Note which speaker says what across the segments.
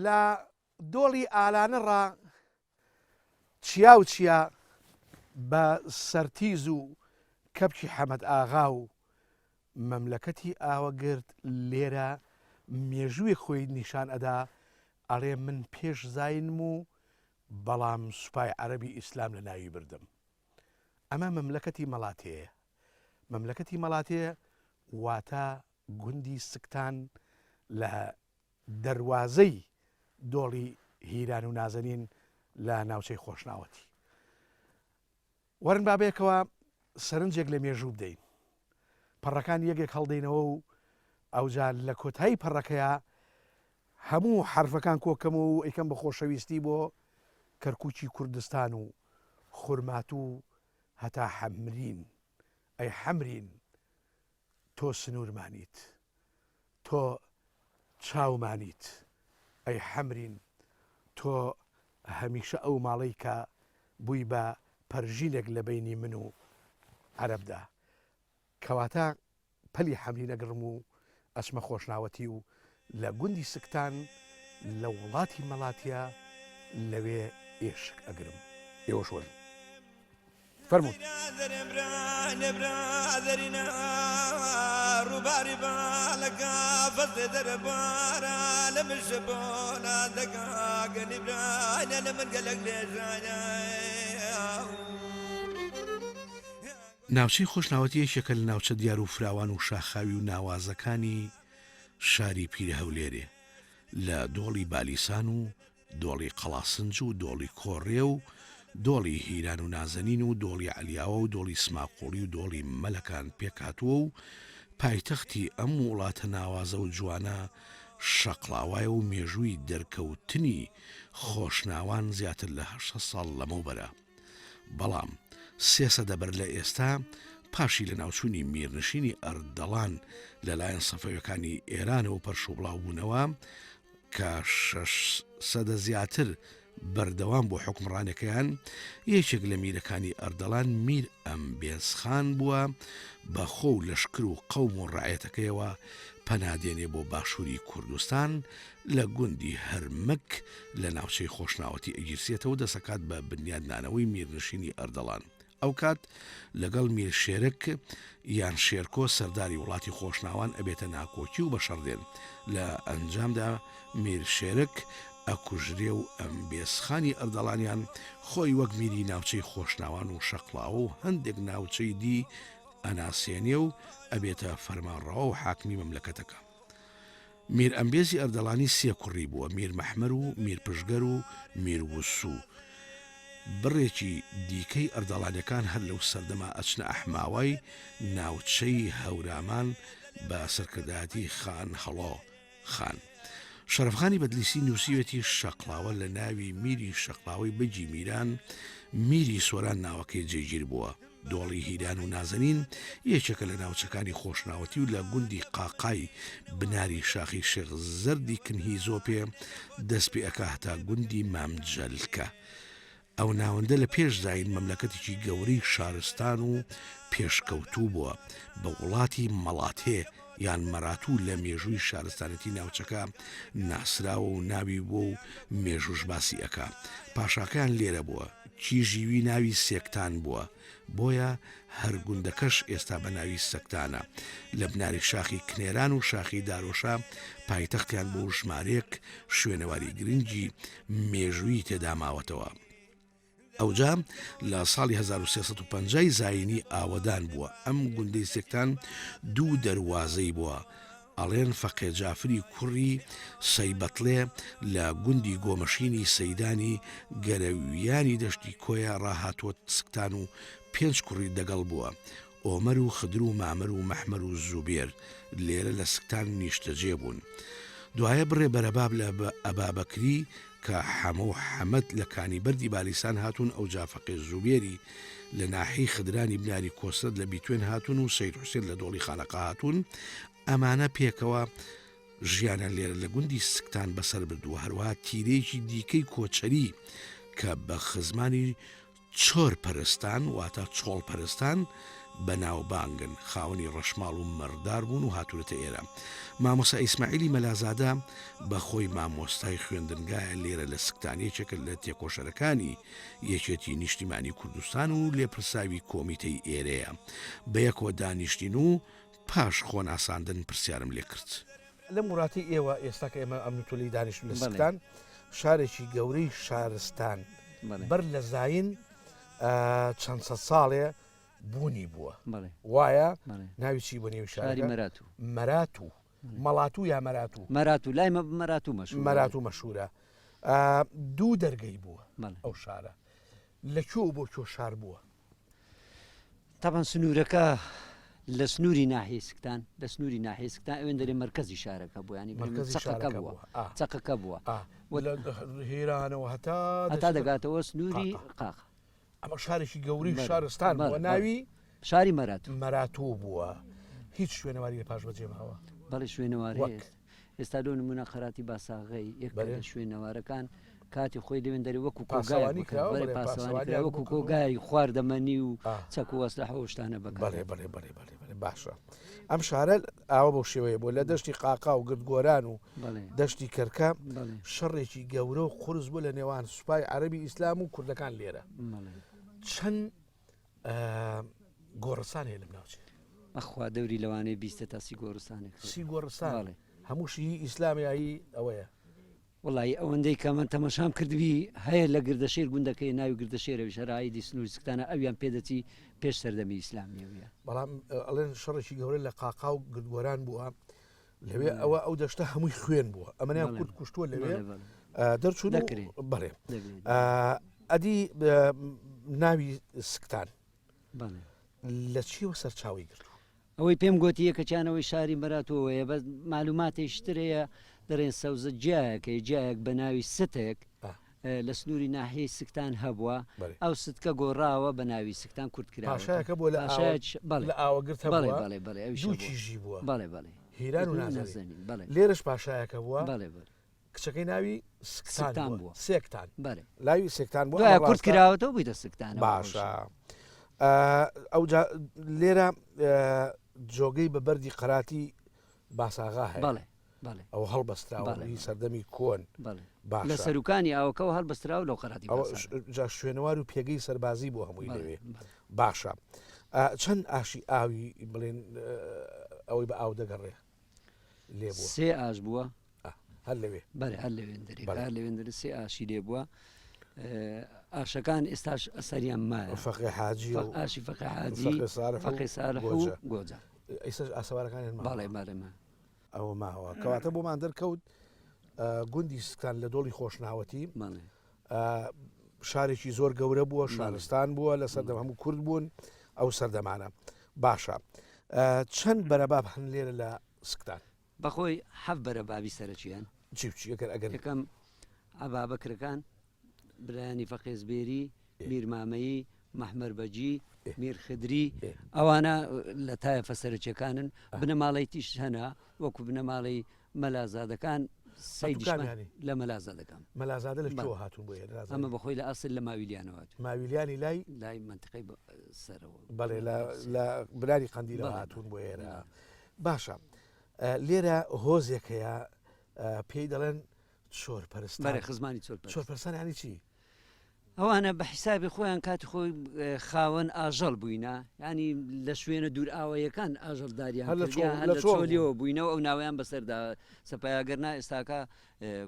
Speaker 1: لە دۆڵی ئالانەڕا چیا و چیا بە سەرتیز و کەپکی حەمەد ئاغا و مەملەکەتی ئاوەگرت لێرە مێژووی خۆی نیشان ئەدا ئەڵێ من پێش زاینم و بەڵام سوپای عەرەبی ئیسلام لە ناوی بردم. ئەمە مەملەکەتی مەڵاتەیە. مەملەکەتی مەڵاتەیە واتە گوندی سکتان لە دەروازەی دۆڵی هیران و نازەنین لە ناوچەی خۆشناوەتی. وەرن بابێکەوە سەرنجێک لە مێژوو بدەین. پەڕەکان یەکێک هەڵدەینەوە و ئەوجا لە کۆتایی پەڕەکەیە هەموو حرفەکان کۆکەم و ئەیکەم بە خۆشەویستی بۆ کەرکووکی کوردستان و خورمات و هەتا حەمرین. ئەی حەمرین تۆ سنوورمانیت، تۆ چاومانیت، ئەی حەمرین تۆ هەمیشە ئەو ماڵەی کە بووی بە پەرژینێک لە بینی من و عەرەبدا. کەواتە پەلی حەمرین ئەگڕم و ئەچمە خۆشناوەتی و لە گوندی سکتان لە وڵاتی مەڵاتیە لەوێ ئێشک ئەگرم. ئێوەش وەرن فەرموون.
Speaker 2: ڕووباری باڵەکە فەزێ دەرەبارە لە مشە بۆنا دەکا گەنیبرانە لە من گەلەک لێژانە.
Speaker 3: ناوچەی خۆشناوەتی یەکێکە لە ناوچە دیار و فراوان و شاخاوی و ناوازەکانی شاری پیرە هەولێرێ لە دۆڵی بالیسان و دۆڵی قەڵاسنج و دۆڵی کۆڕێ و دۆڵی هیران و نازەنین و دۆڵی عەلیاوە و دۆڵی سماقۆڵی و دۆڵی مەلەکان پێکهاتووە و پایتەختی ئەم وڵاتە ناوازە و جوانە شەقڵاوایە و مێژووی دەرکەوتنی خۆشناوان زیاتر لە 8 ساڵ لەمەوبەرە. بەڵام 3 سەدەبەر لە ئێستا پاشی لە ناوچوونی میرنشینی ئەردەڵان لەلایەن سەفەویەکانی ئێرانەوە پەرشوبڵاو بوونەوە کە 6 سەدە زیاتر بەردەوام بۆ حکمڕانەکەیان یەکێک لە میرەکانی ئەردەڵان میر ئەمبێزخان بووە بە خۆ و لەشکر و قەوم و ڕایەتەکەیەوە پەنادێنێ بۆ باشووری کوردستان لە گوندی هەرمەک لە ناوچەی خۆشناوەتی ئەگیرسێتەوە دەسەکات بە بنیادنانەوەی میرنشینی ئەردەڵان. ئەو کات لەگەڵ میر شێرک یان شێرکۆ سەرداری وڵاتی خۆشناوان ئەبێتە ناکۆکی و بە شەڕدێن. لە ئەنجامدا میر شێرک ئەکوژرێ و ئەمبێزخانی ئەردەڵانیان خۆی وەک میری ناوچەی خۆشناوان و شەقڵاوە و هەندێک ناوچەی دی ئەناسێنێ و ئەبێتە فەرمانڕەوە و حاکمی مەملەکەتەکە. میر ئەمبێزی ئەردەڵانی 3 کوڕی بووە: میر مەحمەر و میر پشگەر و میر وسوو. بڕێکی دیکەی ئەردەڵانیەکان هەر لەو سەردەما ئەچنە ئەحماوای ناوچەی هەورامان بە سەرکردایەتی خان هەڵۆ خان. شەرەفخانی بەدلیسی نووسیوێتی شەقڵاوە لە ناوی میری شەقڵاوەی بەجی میران میری سۆران ناوەکەی جێگیر بووە. دۆڵی هیران و نازەنین یەکێکە لە ناوچەکانی خۆشناوەتی و لە گوندی قاقای بناری شاخی شێخ زەردی کنهی زۆپێ دەست پێ ئەکا هەتا گوندی مامجەلکە. ئەو ناوەندە لە پێش زاین مەملەکەتێکی گەورەی شارستان و پێشکەوتوو بووە بە وڵاتی مەڵاتێ یان مەراتوو لە مێژووی شارستانەتی ناوچەکە ناسراوە و ناوی بۆ و مێژوش باسی ئەکا. پاشاکەیان لێرە بووە، کیژیوی ناوی سێکتان بووە، بۆیە هەر گوندەکەش ئێستا بە ناوی سەکتانە. لە بناری شاخی کنێران و شاخی دارۆشە پایتەختیان بۆ ژمارەیەک شوێنەواری گرنگی مێژووی تێدا ماوەتەوە. ئەوجا لە ساڵی 1350 زاینی ئاوەدان بووە. ئەم گوندەی سێکتان 2 دەروازەی بووە. ئەڵێن فەقێ جافری کوڕی سەیبەتڵێ لە گوندی گۆمەشینی سەیدانی گەرەویانی دەشتی کۆیە ڕاهاتوە سکتان و 5 کوڕی دەگەڵ بووە: ئۆمەر و خدر و مامەر و مەحمەر و زوبێر لێرە لە سکتان نیشتەجێ بوون. دوایە بڕێ بەرەباب لە ئەبابەکری کە حەمە و حەمەد لە کانی بەردی بالیسان هاتوون. ئەو جافەقێ زوبێری لە ناحی خدرانی بناری کۆسرد لە بیتوێن هاتوون و سەید حوسێن لە دۆڵی خانەقا هاتوون. ئەمانە پێکەوە ژیانیان لێرە لە گوندی سکتان بەسەر بردووە. هەروەها تیرێکی دیکەی کۆچەری کە بە خزمانی چۆر پەرستان واتە چۆڵ پەرستان بەناوبانگن خاوەنی ڕەشماڵ و مەردار بوون و هاتوورەتە ئێرە. مامۆستا ئیسماعیلی مەلازادە بە خۆی مامۆستای خوێندنگایە لێرە لە سکتانیەکێکە لە تێکۆشەرەکانی یەکێتی نیشتیمانی کوردستان و لێپرساوی کۆمیتەی ئێرەیە بە یەکەوە دانیشتین و پاش خۆ ناساندن پرسیارم لێ کرد.
Speaker 1: لە وڵاتی ئێوە ئێستا کە ئێمە ئەمنوتۆلی دانیشت لە سکتان شارێکی گەورەی شارستان بەر لە زاین چەند سەد ساڵێ بوونی بووە وایە ناوی چی بۆ نێوی شاری مەراتوو مەڵاتوو یا
Speaker 4: مەراتوو لای مەراتوو
Speaker 1: مەشهورە دوو دەرگەی بووە ئەو شارە لەکوێ بۆ کۆ شار بووە
Speaker 4: تاپان سنوورەکە لە سنووری ناحێسکتان لە سنووری ناحێسکتان ئەوێن دەرێ مەرکەزی شارەکە بوو ینی چقەکە بووە
Speaker 1: هێرانەوە
Speaker 4: هەتا دەگاتەوە سنووری قاق
Speaker 1: ئەمە شارێکی گەوری شارستان بووە ناوی
Speaker 4: شاری
Speaker 1: مەراتوو بووە هیچ شوێنەواری لە پاش بەجێماوە
Speaker 4: بەڵێ شوێنەواری ئێستا دۆ نمونە خەراتی باساغی یەک لە شوێنەوارەکان کاتی خۆی دەوێن دەری وەکو کۆگای پاسەوانی وەکو کۆگای خواردەمەنی و چەک و وەسلە هەوشتانە
Speaker 1: بەڵێ باشە ئەم شارە ئاوە بەو شێوەیە بۆ لە دەشتی قاقا و گردگۆران و دەشتی کەرکە شەڕێکی گەورە و قورس بوو لە نێوان سوپای عەرەبی ئیسلام و کوردەکان لێرە چەند گۆڕستان هەیە لەم ناوچێ
Speaker 4: ئەخوا دەوری لەوانەیە 20 تا 30 گۆڕستانێک
Speaker 1: گۆڕستان هەمووشی ئیسلامیایی ئەوەیە
Speaker 4: وڵی ئەوەندەی کە من تەمەشام کردوی هەیە لە گردەشێر گوندەکەی ناوی گردەشێرەوی شەرایی سنووری سکتانە ئەویان پێدەچی پێش سەردەمی ئیسلامیەوەیە
Speaker 1: بەڵام ئەڵێن شەڕێکی گەورە لە قاقا و گردگۆران بووە لەوێ ئەوە ئەو دەشتە هەمووی خوێن بووە ئەمەیان کورد کوشتووە لەوێ دەرچوون بەڵێ ئەدی ناوی سکتان لە چیوە سەرچاوی گرت
Speaker 4: ئەوەی پێم گوتی یەکەچانەوەی شاری مەراتۆوەیە بە معلوماتیشترەیە دەڕێن سەوزە جیایەکەی جیایەک بە ناوی ستێک لە سنووری ناحیەی سکتان هەبووە ئەو ستکە گۆڕاوە بە ناوی سکتان کورتکراوەکە
Speaker 1: بۆ لە ئاوەگرتە
Speaker 4: دووچیژی
Speaker 1: بووە
Speaker 4: هیران و نازەنین
Speaker 1: لێرەش پاشایەکە بووە کچەکەی ناوی سکتان بووە سێکتان لاوی سێکتان بووە
Speaker 4: کورتکراوەتەوە بوویدە سکتان
Speaker 1: باشە ئەو لێرە جۆگەی بە بەردی قەراتی باساغا هەیە ئەو هەڵبەستراوەی سەردەمی کۆن
Speaker 4: لە سەرروکانی ئەوکەەوە هەڵبەستراو لەو قەراتی
Speaker 1: جا شوێنەوار و پێگەی سەربازی بۆ هەمووی لەوێ باشە چەند ئاشی ئاوی بڵێن ئەوەی بە ئاو دەگەڕێ لێ بووە
Speaker 4: سێ ئاش بووە
Speaker 1: هەر لەوێ
Speaker 4: بەێ هەر لەوێندر سێ ئاشی لێ بووە ئاشەکان ئێستاش ئەسەریان مایە
Speaker 1: فەقی حاجی
Speaker 4: ئاشی فەقی حاجی فەقی سارح و گۆجە
Speaker 1: ئێستاش ئاسەوارەکانیان
Speaker 4: باڵێ مارەمە
Speaker 1: ئەوە ماوە کەواتە بۆمان دەرکەوت گوندی سکان لە دۆڵی خۆشناوەتی شارێکی زۆر گەورە بووە شارستان بووە لە سەردەم هەموو کورد بوون ئەو سەردەمانە باشە چەند بەرەباب هەن لێرە لە سکتان
Speaker 4: بەخۆی حەف بەرەبابی سەرچیان
Speaker 1: ئەگەر
Speaker 4: یەکەم ئەبا بەکرەکان برایانی فەقێزبێری میرمامەیی مەحمەر بەجی میر خدری ئەوانە لە تایە فەسەرچەکانن بنەماڵی تیش هەنا وەکو بنەماڵی مەلازادەکان سەیدیشمانی لە مەلازادەکان
Speaker 1: مەلازادە لە چۆ هاتوون بۆ
Speaker 4: ئەمە بەخۆی لە ئاسل لە ماویلیانەوە
Speaker 1: ماویلیانی
Speaker 4: لای منتقی سەرەوە
Speaker 1: بەڵێ لە برانی قەندیلە هاتوون بۆ ئێرە باشە لێرە هۆزێک هەیە پێی دەڵێن چۆرپەرستان
Speaker 4: خزمانی
Speaker 1: چۆرپەرستان ینی چی
Speaker 4: ئەوانە بە حیسابی خۆیان کاتی خۆی خاوەن ئاژەڵ بووینە ینی لە شوێنە دوور ئاوەیەکان ئاژەڵداریان لە چۆلیەوە بووینەوە ئەو ناویان بەسەردا سەپایاگەرنا ئێستاکە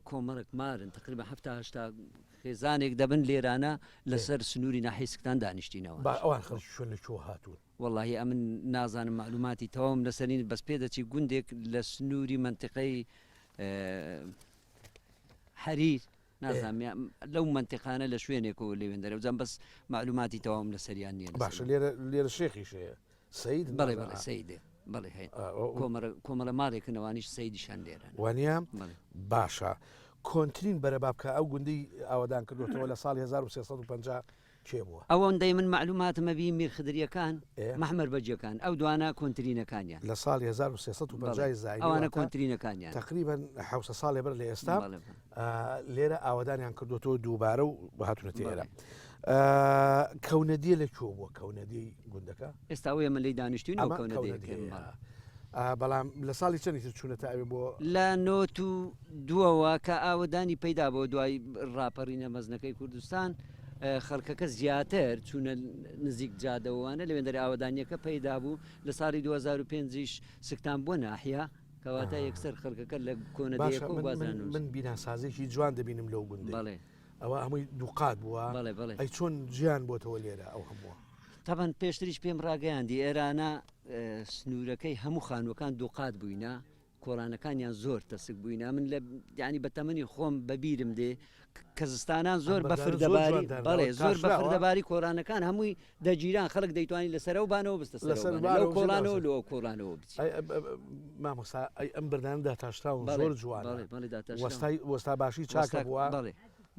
Speaker 4: کۆمەڵک مارن تقریبا هەفتا خێزانێک دەبن لێرانە لەسەر سنووری ناحیسکتان دانیشتینەوە
Speaker 1: ئەوان خەڵکی شوێن لە چۆ هاتوون
Speaker 4: واللهی ئەمن نازانم معلوماتی تەواوم لەسەرین بەس پێ دەچی گوندێک لە سنووری منتقەی حەریر نازانام لەو منتیقانە لە شوێنێکەوە لێوێن دەرەوزان بەس معلوماتی تەواوم لە سەریان نیە
Speaker 1: باشە لێرە شێخیشەیە سەید
Speaker 4: بەڵێ بەڵێ سەیدێ بەڵێ هەیە کۆمەڵە ماڵێکنەوەنیش سەیدیشان لێرە
Speaker 1: وانە باشە کۆنتترین بەرەبابکە ئەو گوندی ئاوادان کردوەوە لە ساڵ 1350 کێ بووە
Speaker 4: ئەوەندەی من معلوماتمە بی میرخدریەکان مەحمەر بەجەکان ئەو دوانە کۆنتترینەکانیان
Speaker 1: لە ساڵ 1350 زای
Speaker 4: ئەوانە کۆنتترینەکانیان
Speaker 1: تقریبا حوسە ساڵێ بەر لە ئێستا لێرە ئاوادانیان کردوەوە دووبارە و هاتوونەتە ئێرە کەونەدیە لەکوێ بووە کەونەدی گوندەکە
Speaker 4: ئێستا ئەوە ئێمە لی دانیشتوین
Speaker 1: بەڵام لە ساڵی چەندی چوونەتە ئەوێ بۆ
Speaker 4: لە نۆت و دووەوە کە ئاوەدانی پەیدا بۆ دوای ڕاپەڕینە مەزنەکەی کوردستان خەڵکەکە زیاتر چوونە نزیک جادەوانە لەوێن دەری ئاوەدانیەکە پەیدا بوو لە ساڵی 2005 سکتان بۆ ناحیا کەواتە یەکسەر خەڵکەکە لە کۆنەدیەکە
Speaker 1: من بیناسازێکی جوان دەبینم لەو گوندێ ئەوە هەمووی دووقات بووە ئەی چۆن گیان بۆتەوە لێرە ئەو هەمووە
Speaker 4: تاان پێشتریش پێم ڕاگەیاندی ئێرانە سنوورەکەی هەموو خانوەکان دووقات بووینە کۆرانەکانیان زۆر تەسک بووینە من لە ینی بەتەمەنی خۆم بەبیرم دێ کەزستانان زۆر بەفردەباری بەڵێ زۆر بەفردەباری کۆرانەکان هەمووی دەگیران خەڵک دەیتوانی لەسەر و بانەوە بستە لەو کۆڵانەوە لەوە کۆڵانەوە
Speaker 1: مامۆستا ئەم برداندا تاشراون زۆر جوان وەستا باشی چاکە بووە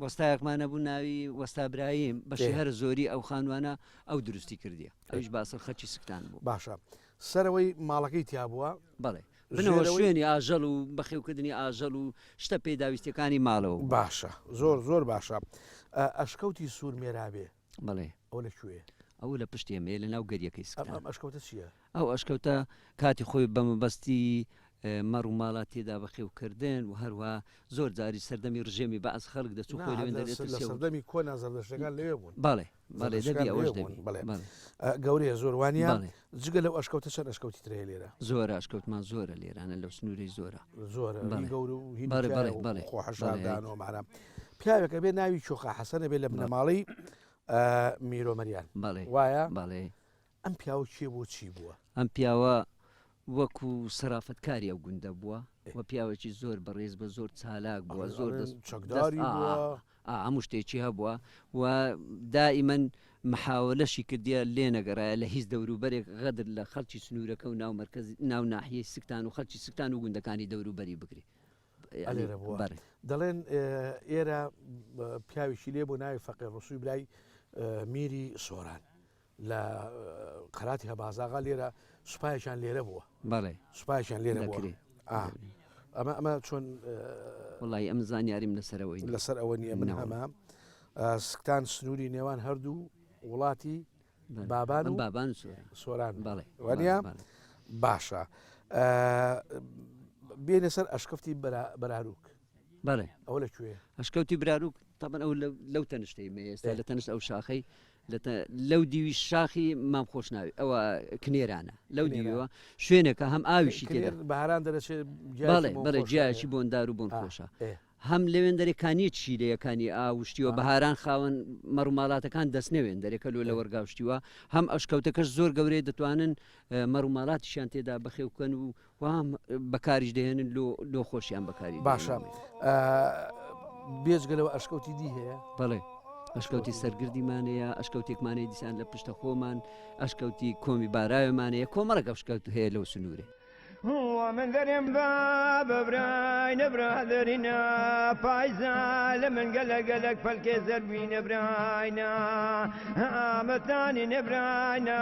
Speaker 4: وەستایەکمانە بوو ناوی وەستابراهیم بەشی هەر زۆری ئەو خانوانە ئەو دروستی کردیە ئەوش باسە خەچی سکتان بوو
Speaker 1: باشە سەرەوەی ماڵەکەی تیا بووە
Speaker 4: بەڵێ بنەوە شوێنی ئاژەڵ و بەخێوکردنی ئاژەڵ و شتە پێداویستەکانی ماڵەوە
Speaker 1: باشە زۆر باشە ئەشکەوتی سوور مێرابێ
Speaker 4: بڵێ
Speaker 1: ئەو لەکوێ
Speaker 4: ئەو لە پشتێ مێ لە ناو گەریەکەی سکتان
Speaker 1: ئەشکەوتە چییە
Speaker 4: ئەو ئەشکەوتە کاتی خۆی بەمەبەستی مەڕ و ماڵات تێدا بەخێوکردن و هەروە زۆر جاری سەردەمی ڕژێمی بەعز خەڵک دەچوو خۆی
Speaker 1: سەردەمی کۆنا زەردەشتەکان لەوێ بوون
Speaker 4: بەڵێ بەڵێ دەبی ئەوەش دەبی
Speaker 1: گەورەیە زۆروانە جگە لەو ئەشکەوتە چەند ئەشکەوتی ترێ لێرە
Speaker 4: زۆر ئەشکەوتمان زۆرە لێرانە لەو سنوورەی زۆرە
Speaker 1: زۆرە گەور و خۆحەشاردانەوە مارام پیاوێکە بێ ناوی چۆخە حەسەنە بێ لە بنەماڵی میرۆمەریان وایە
Speaker 4: بەڵێ
Speaker 1: ئەم پیاوە چێ بۆ چی بووە
Speaker 4: ئەم پیاوە وەکو سەرافەتکاری ئەو گوندە بووە و پیاوێکی زۆر بەڕێز بە زۆر چالاک بووە زۆر
Speaker 1: چەکداری
Speaker 4: هەموو شتێکی هەبووە و دائیمەن محاولەشی کردیە لێ نەگەڕایە لە هیچ دەوروبەرێک غەدر لە خەڵکی سنوورەکە و ناو ناحیەی سکتان و خەڵکی سکتان و گوندەکانی دەوروبەری بگری
Speaker 1: دەڵێن ئێرە پیاوێکی لێ بۆ ناوی فەقیر ڕسووی برای میری سۆران لە قەراتی هەبازاغا لێرە سوپایەکیان لێرە بووە
Speaker 4: بەڵێ
Speaker 1: سوپایەکیان لێرە بووە ئەمە چۆن
Speaker 4: وڵی ئەم زانیاریم لەسەرەوەی
Speaker 1: لەسەر ئەوە نییە من هەمە سکتان سنووری نێوان هەردوو وڵاتی
Speaker 4: بابان
Speaker 1: سۆران وانە باشە بێنە سەر ئەشکەفتی بەراروک
Speaker 4: بەڵێ
Speaker 1: ئەوە لەکوێ
Speaker 4: ئەشکەوتی براروک تاپەن ئەو لەو تەنشتەی ئێستا لە تەنشت ئەو شاخەی لەو دیوی شاخی مام خۆش ناوی ئەوە کنێرانە لەو دیوەوە شوێنێکە هەم ئاویشی تێدا
Speaker 1: بەهاران دەرەچێت
Speaker 4: بەڵێ جیایکی بۆندار و بۆن خۆشە هەم لەوێن دەرێکانی چیلەیەکانی ئاوشتیوە بەهاران خاوەن مەڕووماڵاتەکان دەستنەوێن دەرێکە لۆ لە وەرگاوشتیوە هەم ئەشکەوتەکەش زۆر گەورەی دەتوانن مەڕووماڵاتیشیان تێدا بەخێوکەن و وام بەکاریش دەهێنن لۆ خۆشیان بەکاری
Speaker 1: باشە بێجگەلەوە ئەشکەوتی دی هەیە
Speaker 4: بەڵێ ئەشکەوتی سەرگردیمانەیە ئەشکەوتێکمانەی دیسان لە پشتە خۆمان ئەشکەوتی کۆمی باراوێمانەیە کۆمەڕێک ئەشکەوت هەیە لەو سنوورێ
Speaker 5: من دەرێم بە بەبرای نەبرادرینە پایزە لە من گەلەگەلک پەلکێ زەروی نەبراینە ئامەتانی نەبراینە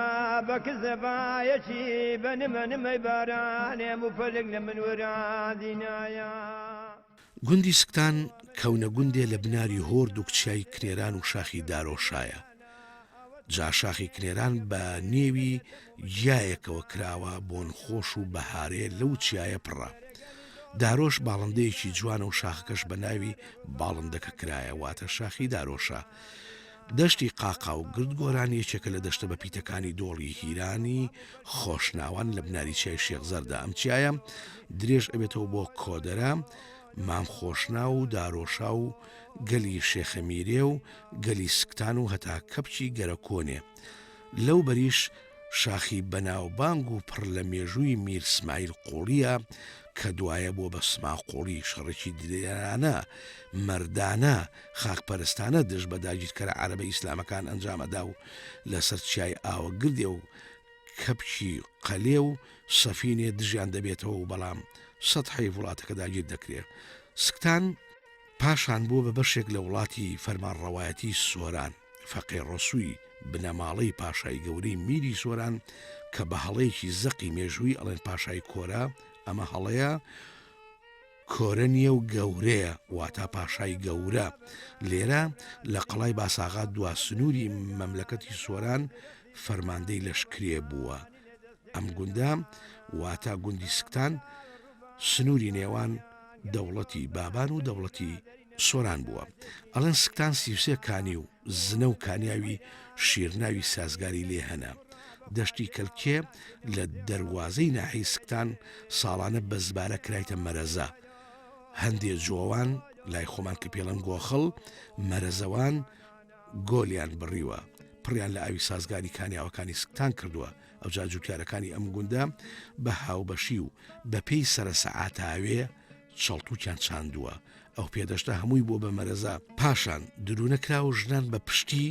Speaker 5: بە کزەبایەکی بە نمەنمەی بارانێم و پەلک لە من وەرادینایە
Speaker 3: گوندی سکتان کەونە گوندێ لە بناری هۆرد و کچای کرێران و شاخی دارۆشایە جا شاخی کرێران بە نێوی گیایەکەوە کراوە بۆن خۆش و بەهارێ لەو چیایە پڕە دارۆش باڵندەیەکی جوانە و شاخەکەش بە ناوی باڵندەکە کرایە واتە شاخی دارۆشە دەشتی قاقا و گرد گۆران یەکێکە لە دەشتە بە پیتەکانی دۆڵی هیرانی خۆشناوان لە بناری چای شێخزەردا ئەم چیایە درێژ ئەبێتەوە بۆ کۆدەرە مام خۆشنا و دارۆشا و گەلی شێخەمیرێ و گەلی سکتان و هەتا کەپچی گەرەکۆنێ لەو بەریش شاخی بەناوبانگ و پڕ لە مێژووی میر سمایل قوڵیە کە دوایە بۆ بە سما قوڵی شەڕێکی دیرانە مەردانە خاکپەرستانە دژ بە داگیرکەرە عەرەبە ئیسلامەکان ئەنجامەدا و لەسەر چای ئاوە گردێ و کەپچی قەلێ و سەفینێ دژیان دەبێتەوە و بەڵام سەدحەی وڵاتەکە داگیر دەکرێت سکتان پاشان بووە بە بەشێک لە وڵاتی فەرمانڕەوایەتی سۆران فەقیر ڕسووی بنەماڵەی پاشای گەورەی میری سۆران کە بە هەڵەیەکی زەقی مێژووی ئەڵێن پاشای کۆرە ئەمە هەڵەیە کۆرە نییە و گەورەیە واتە پاشای گەورە لێرە لە قەڵای باساغا دوا سنووری مەملەکەتی سۆران فەرماندەی لەشکرێ بووە ئەم گوندە واتە گوندی سکتان سنووری نێوان دەوڵەتی بابان و دەوڵەتی سۆران بووە ئەڵەن سکتان 33 کانی و زنە و کانیاوی شیرناوی سازگاری لێ هەنا دەشتی کەلکێ لە دەواازەی ناحی سکتان ساڵانە بەزبارە کرایتە مەرەزە هەندێک جوۆوان لای خۆمان کە پێڵەن گۆخڵ مەرەزەوان گۆلیان بڕیوە پڕیان لە ئاوی سازگاری کانیاوەکانی سکتان کردووە ئەو جاجووتیارەکانی ئەم گوندە بە هاوبەشی و بە پێی سەرسەعاتاوێ چەڵتوکیان چاندووە ئەو پێدەشتە هەمووی بۆ بە مەرەزە پاشان درونەکرا و ژنان بە پشتی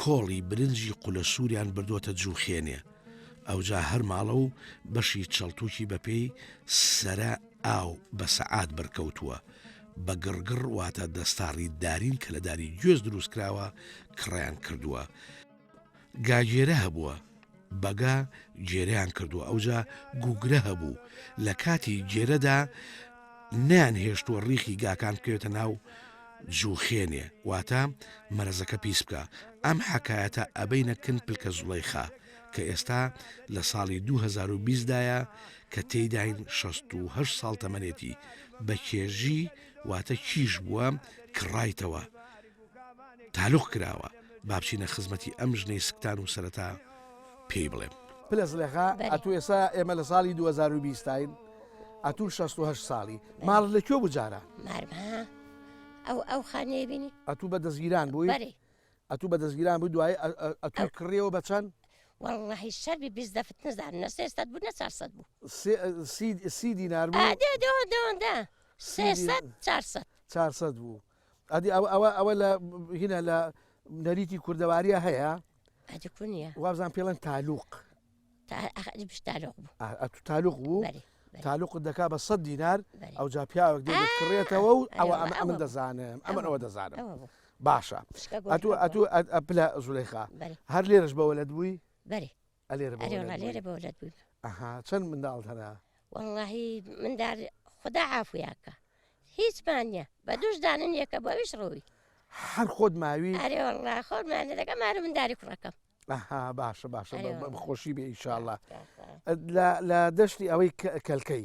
Speaker 3: کۆڵی برنجی قولە سووریان بردووەتە جووخێنێ ئەوجا هەر ماڵە و بەشی چەڵتوکی بەپێی سەرە ئاو بە سەعات بەرکەوتووە بە گڕگڕ واتە دەستاڕی دارین کە لە داری گوێز دروست کراوە کڕیان کردووە گاگێرە هەبووە بەگا گێرەیان کردووە ئەوجا گوگرە هەبوو لە کاتی گێرەدا نیان هێشتووە ڕیخی گاکان بکەوێتە ناو جووخێنێ واتە مەرەزەکە پیس بکە ئەم حکایەتە ئەبەینە کن پلکە زوڵەیخا کە ئێستا لە ساڵی 2020دایە کە تێیداین 68 ساڵ تەمەنێتی بە کێژی واتە کیش بووە کڕایتەوە تالوخ کراوە بابچینە خزمەتی ئەم ژنەی سکتان و سەرەتا پێی بڵێم
Speaker 1: پلە زلێخا ئەتو ئێستا ئێمە لە ساڵی 2020 ئەتوو 68 ساڵی ماڵ لەکوێ بجارە
Speaker 6: مارمە ئەو خانەیە بینی
Speaker 1: ئەتوو بە دەستگیران بووی ئەتوو بە دەستگیران بوو دوای ئەتوو کڕێەوە بە چەند
Speaker 6: واللهی شەربی 20 دەفت نزانە 300 بوو نە 400 بوو
Speaker 1: 30 دینار بوو 400 بوو ئەدی ئەوە لە هینە لە نەریتی کوردەواریە هەیە
Speaker 6: ئەدیکوونیە
Speaker 1: وابزان پێڵەن تالوق
Speaker 6: تالوق بوو
Speaker 1: ئەتو تالوق بوو تالوق دەکا بە 100 دینار ئەو جا پیاوەک دێت کڕێتەوە و ئەوە ئەمن دەزانم ئەمن ئەوە دەزانم باشە ئەتوو ئەپلە زولەیخا هەر لێرەش بەوەلەت بووی لێرە
Speaker 6: بەوەلەت بووی
Speaker 1: چەند منداڵ هەنا
Speaker 6: واللهی مندار خدا عافویاکە هیچمان نییە بە دووش دانن یەکە بۆویش ڕۆوی
Speaker 1: هەر خۆت ماوی
Speaker 6: ئەرێ والله خۆمانە دەکەم مارە منداری کوڕەکەم
Speaker 1: باشە خۆشی بێ ئینشاءالله لە دەشتی ئەوەی کەلکەی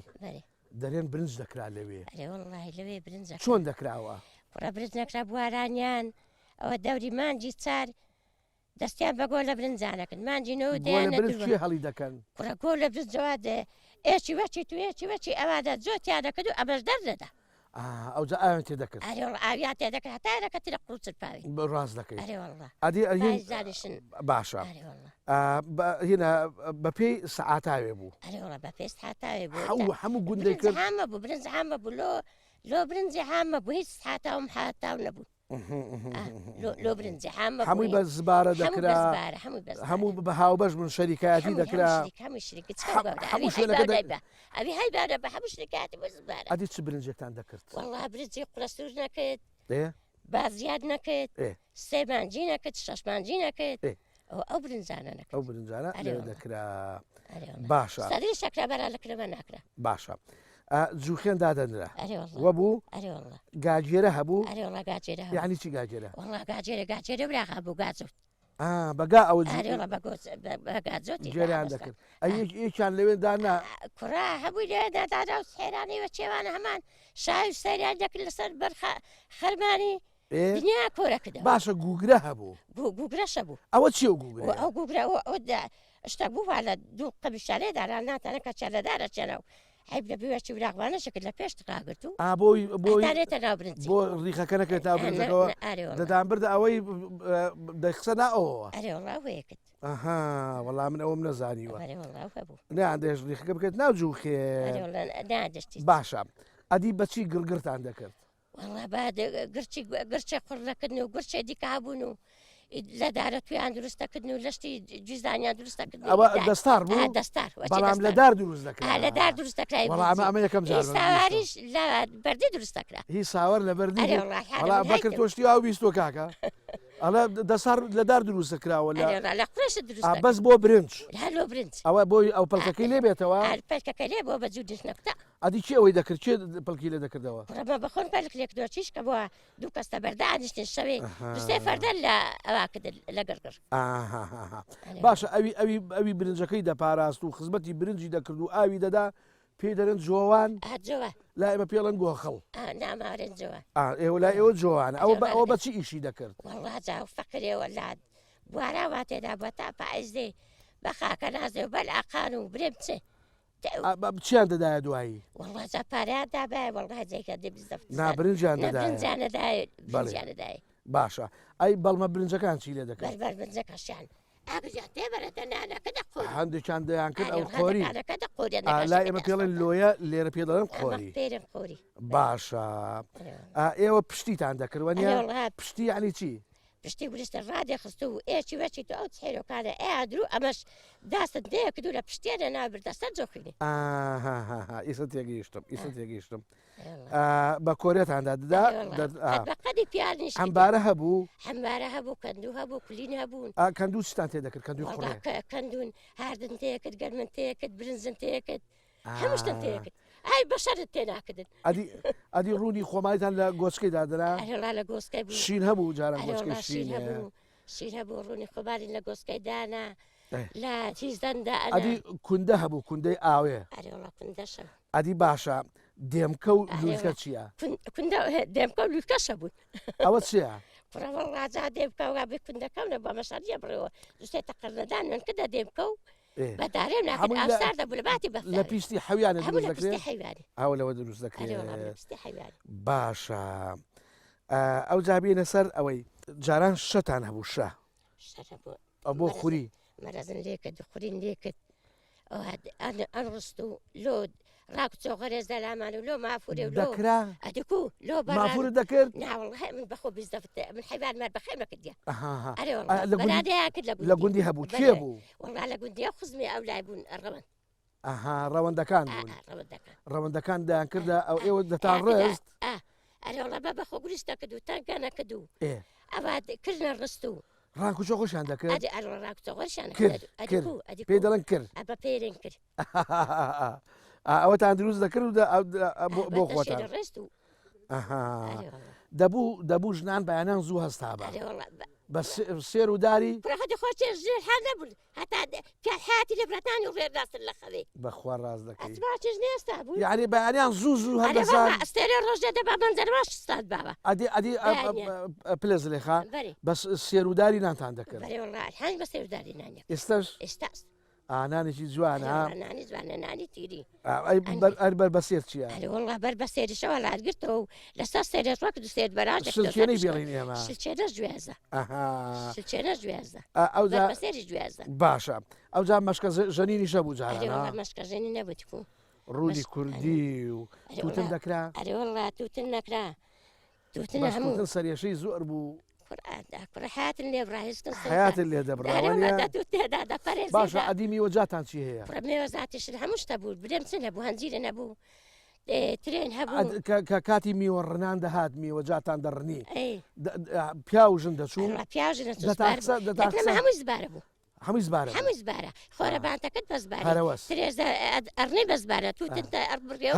Speaker 1: دەرێن برنج دەکرا لەوێ
Speaker 6: لەوێ برنج
Speaker 1: چۆن دەکراوە
Speaker 6: کوڕە برنج نەکرا بوارانیان ئەوە دەوری مانجی چار دەستیان بە گۆل لە برنجانەکەن مانجینەوە
Speaker 1: دێنە هەڵی دەکەن
Speaker 6: کوڕە گۆل لە برنجەوە ئێچی وەچی تو ئێچی وەچی ئەوادە زۆتیان دەکرد و ئەمەش دەردەدا
Speaker 1: ئەوجا ئاویان تێ دەکرد
Speaker 6: ئاویان تێ دەکرد هەتا دەکەتی لە قوچر پاوی
Speaker 1: ڕاست دەکەیت
Speaker 6: زانشن
Speaker 1: باشە هێنا بە پێی سەعاتاوێ بوو
Speaker 6: بە پێ ساعتاوێ بوو
Speaker 1: هەموو گوندەی کرد
Speaker 6: هەمە بوو برنج هەمە بوو لۆ برنجی هەمە بوو هیچ ساعتاوم حتاو نەبوو لۆ برنجی
Speaker 1: هەمووی بە زبارە دەکرا هەموو بە هاوبەش بوون شەریکایەتی دەکرا
Speaker 6: ئەوی هەیبارە بە هەموو شریکاتی بە زبارە
Speaker 1: ئەدی چ برنجێکتان دەکرد
Speaker 6: والله برنجی قورەسوور نەکرد بازیاد نەکرد سێمانجی نەکرد شەشمانجی نەکرد ئەو برنجانە نەکرد
Speaker 1: ئەو برنجانە لێ دەکرا باشە
Speaker 6: سەدی شەکرا بەرا لەکرەوە ناکرا
Speaker 1: باشە جووخێن دادەنرا وە بوو گاجێرە هەبوو یعنی چی گاجێرە
Speaker 6: گاجێرە براخا بوو گازوت
Speaker 1: بەگا ئەوە
Speaker 6: جێریان
Speaker 1: دەکرد یەکیان لەوێ دانا
Speaker 6: کوڕا هەبووی لێدادا و سێرانی وە چێوانە هەمان شاوی سەریان دەکرد لەسەر بەر خەرمانی دنیا کۆرەکرد
Speaker 1: باشە گوگرە هەبوو
Speaker 6: گوگرەشە بوو
Speaker 1: ئەوە چیە گوگرە
Speaker 6: ئەو گوگرە شتا بوو لە دوو قەبیشارێدارا ناتانە کە چەلەدارە چێنەوە حیب لە بوێکی براغوانە شکل لە پێش تقاگرت و
Speaker 1: بۆیێتە
Speaker 6: ناوبرنج
Speaker 1: بۆ ڕیخەکە نەکرێت ناوبرنجەکەەوە دەدان بردە ئەوەی دەخسە ناەوە
Speaker 6: ئەرێوەڵاوەیەکرد
Speaker 1: وەڵام من ئەوم نەزانیوە نادێش ڕیخەکە بکرێت ناو جووخێ باشە ئەدی بەچی گرگرتان دەکرد
Speaker 6: وەڵا گرچێ قڕەکردن و گرچێ دیکە هەبوون و لە دارە تویان دروستەکردن و لەشتی جوزدانیان دروستەکردن
Speaker 1: ئەوە دەستار بوو
Speaker 6: دەستار
Speaker 1: بەڵام لە دار دروست دەکرا
Speaker 6: لە دار دروستەکرای
Speaker 1: ئەمە یەکەم
Speaker 6: ساواریش لە بەردی دروستەکرا
Speaker 1: هی ساوەر لە بەردی بەکرد تۆشتی ئاو بیستۆ کاکە ئەڵە دەسار لە دار دروست دەکراوە
Speaker 6: لە قڕێش دروست
Speaker 1: بەس بۆ برنج
Speaker 6: هەلۆ برنج
Speaker 1: ئەوە بۆی ئەو پەلکەکەی لێ بێتەوە
Speaker 6: پەلکەکە لێ بۆ بەجوو دژنەکتا
Speaker 1: ئەدی چی ئەوەی دەکرد چێ پەلکی لێ دەکردەوە
Speaker 6: ڕەمە بەخۆن پەلک لێکردەوە چیشکە بووە دوو کەستە بەردانیشتێن شەوێ دوستێ فەردە لە ئەوا کرد لە گەرگەر
Speaker 1: باشە ئەوی برنجەکەی دەپاراست و خزمەتی برنجی دەکرد و ئاوی دەدا پێی دەرن جوان
Speaker 6: جوە
Speaker 1: لا ئێمە پێڵەن گۆخەڵ
Speaker 6: نامارن جوە
Speaker 1: ئێوە لا ئێوە جوانە ئەوە بەچی ئیشی دەکرد
Speaker 6: وڵاجا و فەقرێەوە لات بوارا تێدا بە تا پائیزدێ بە خاکە نازێ و بەلاقان و برێ بچێ
Speaker 1: چیان دەدایە دوایی
Speaker 6: وڵاجا پاریان دابای وڵای جێکە دەبیزدەفت
Speaker 1: نابرنجیان
Speaker 6: دەدایە
Speaker 1: باشە ئەی بەڵمە برنجەکان چی لێ دەکەن
Speaker 6: بەر برنجەکەشیان تێبەرەتە نانەکە
Speaker 1: هەندێکیان دەیان کرد ئەو خۆری لای ئێمە پێڵێن لۆیە لێرە پێ دەڵێن خۆری باشە ئێوە پشتیتان دەکردوە پشتی ینی چی
Speaker 6: پشتی وریستە ڕادێ خست و ئێکی وەچی تو ئەو حێرۆکانە ئەدرو ئەمەش داستت دەیەکرد و لە پشتێنە نابردە سەر جۆخینی
Speaker 1: ئیسە تێگەیشتم بە کۆرێتاندا ددا
Speaker 6: بەقەدی پیانیش
Speaker 1: هەمبارە هەبوو
Speaker 6: کەندوو هەبوو کولین هەبوون
Speaker 1: کەندوو چتان تێ دەکرد کەندوی خوڕێ
Speaker 6: کەندون هاردن تێکرد گەرمن تێکرد برنجن تێکرد هەمووشتن تێکرد ئای بەشەرت تێ ناکردن
Speaker 1: ئەدی ڕوونی خۆمایتان لە گۆچکەی دادرا
Speaker 6: لە گۆسکەی بوو
Speaker 1: شین هەبوو جاران گۆچکەی
Speaker 6: شیر هەبوو ڕوونی خۆباری لە گۆسکەی دانا لە هیچداندا
Speaker 1: ئەدی کوندە هەبوو کوندەی ئاوێ
Speaker 6: کوندەشە
Speaker 1: ئەدی باشە دێمکە و لوکە چییە
Speaker 6: دێمکە و لوکەشە بوون
Speaker 1: ئەوە چییە
Speaker 6: پڕەوە ڕاجا دێمکەوە بێ کوندەکەونە بە مەشارە بڕەوە دوستێ تەقڕدان من کردە دێمکە و بەدارێم ناکرد ئاسار دەبوو لە باتی بە
Speaker 1: لە پیشتی حەویانە دروست
Speaker 6: دەکرێت حیوانی
Speaker 1: ئەو لەوە دروست دەکرێت باشە ئەو جابێنە سەر ئەوەی جاران شەتان هەبوو شە ئەو بۆ خوری
Speaker 6: مەرەزن لێکرد خوڕین لێکرد ئەڕست و لۆ ڕاکچۆغەرێز دەلامان و لۆ مافورێ و
Speaker 1: دەکرا
Speaker 6: ئەدیکو لۆ
Speaker 1: مافورە دەکرد
Speaker 6: ناوەڵ من بەخۆ بیزدەفت من حیوان مەر بەخێمە کردیا
Speaker 1: لە گوندی هەبوو چێ بوو
Speaker 6: وەڵا لە گوندیا خوزمی ئەو لای بوون ئەڕەوەن
Speaker 1: ڕەوەندەکان بوون ڕەوەندەکان دایان کردە ئەو ئێوە دەتان ڕێست
Speaker 6: ئەرێوڵە بە بەخۆ گوریش دەکرد و تەنگانە کرد و ئەوە کردنە ڕست و
Speaker 1: ڕانکوچۆ خۆشیان دەکرد
Speaker 6: پێ
Speaker 1: دەڵێن کرد
Speaker 6: بە پێرێن کرد
Speaker 1: ئەوەتان دروست دەکرد و بۆ خۆتان دەبوو ژنان بەیانیان زوو هەستا بە بە سێر و داری
Speaker 6: نەبوون هەتا حاتی لە برەتانی و ڕێداستن لە خەوێ
Speaker 1: بەخوا ڕاست دەکەیت
Speaker 6: نێستا بوو
Speaker 1: یعنی بەیانیان زوو هەردەسان
Speaker 6: ئەستێرە ڕۆژە دەبا منجەرواش ستاد بابە
Speaker 1: ئەدی پلێز لێخا بەس سێر و داری نانتان دەکرد
Speaker 6: هەنگ بە سێرداری نانێک
Speaker 1: ئێستاش نانێکی جوانە
Speaker 6: نانی جوانە نانی تیری
Speaker 1: بەر بەسێر چییە
Speaker 6: وڵا بەر بە سێریشەوە لاگرتەوە و لەستا سێرێت وەک دو سێر بەراجێنەی
Speaker 1: بێڵین ئێمە
Speaker 6: شلچێنە گوێزە گوێزە سێری گوێزە
Speaker 1: باشە ئەو جا مەشکە ژەنینی شەبوو جاران
Speaker 6: مەشکە ژەنی نەبووی کو
Speaker 1: ڕوودی کوردی و توتن دەکرا
Speaker 6: ئەرێوەڵا توتن نەکرا توتن
Speaker 1: هەموو سەرێشەی زۆر بوو
Speaker 6: حياتن لێ ڕاهێستن
Speaker 1: حياتن لێ دەبڕاوە باشە ئەدی میوەجاتان چی هەیە
Speaker 6: میوەزاتیش هەموو شتە بوو برێم چ نەبوو هەنجیرە نەبوو ترێن هەبوو
Speaker 1: کە کاتی میوە ڕنان دەهات میوەجاتان دەڕنی پیاژن دەچوو
Speaker 6: هەمووی زبارە بوو
Speaker 1: هەمووی زبارە
Speaker 6: هەمووی زبارە خۆرەبانتەکەت بەزبارە ئەڕنی بەزبارە توتن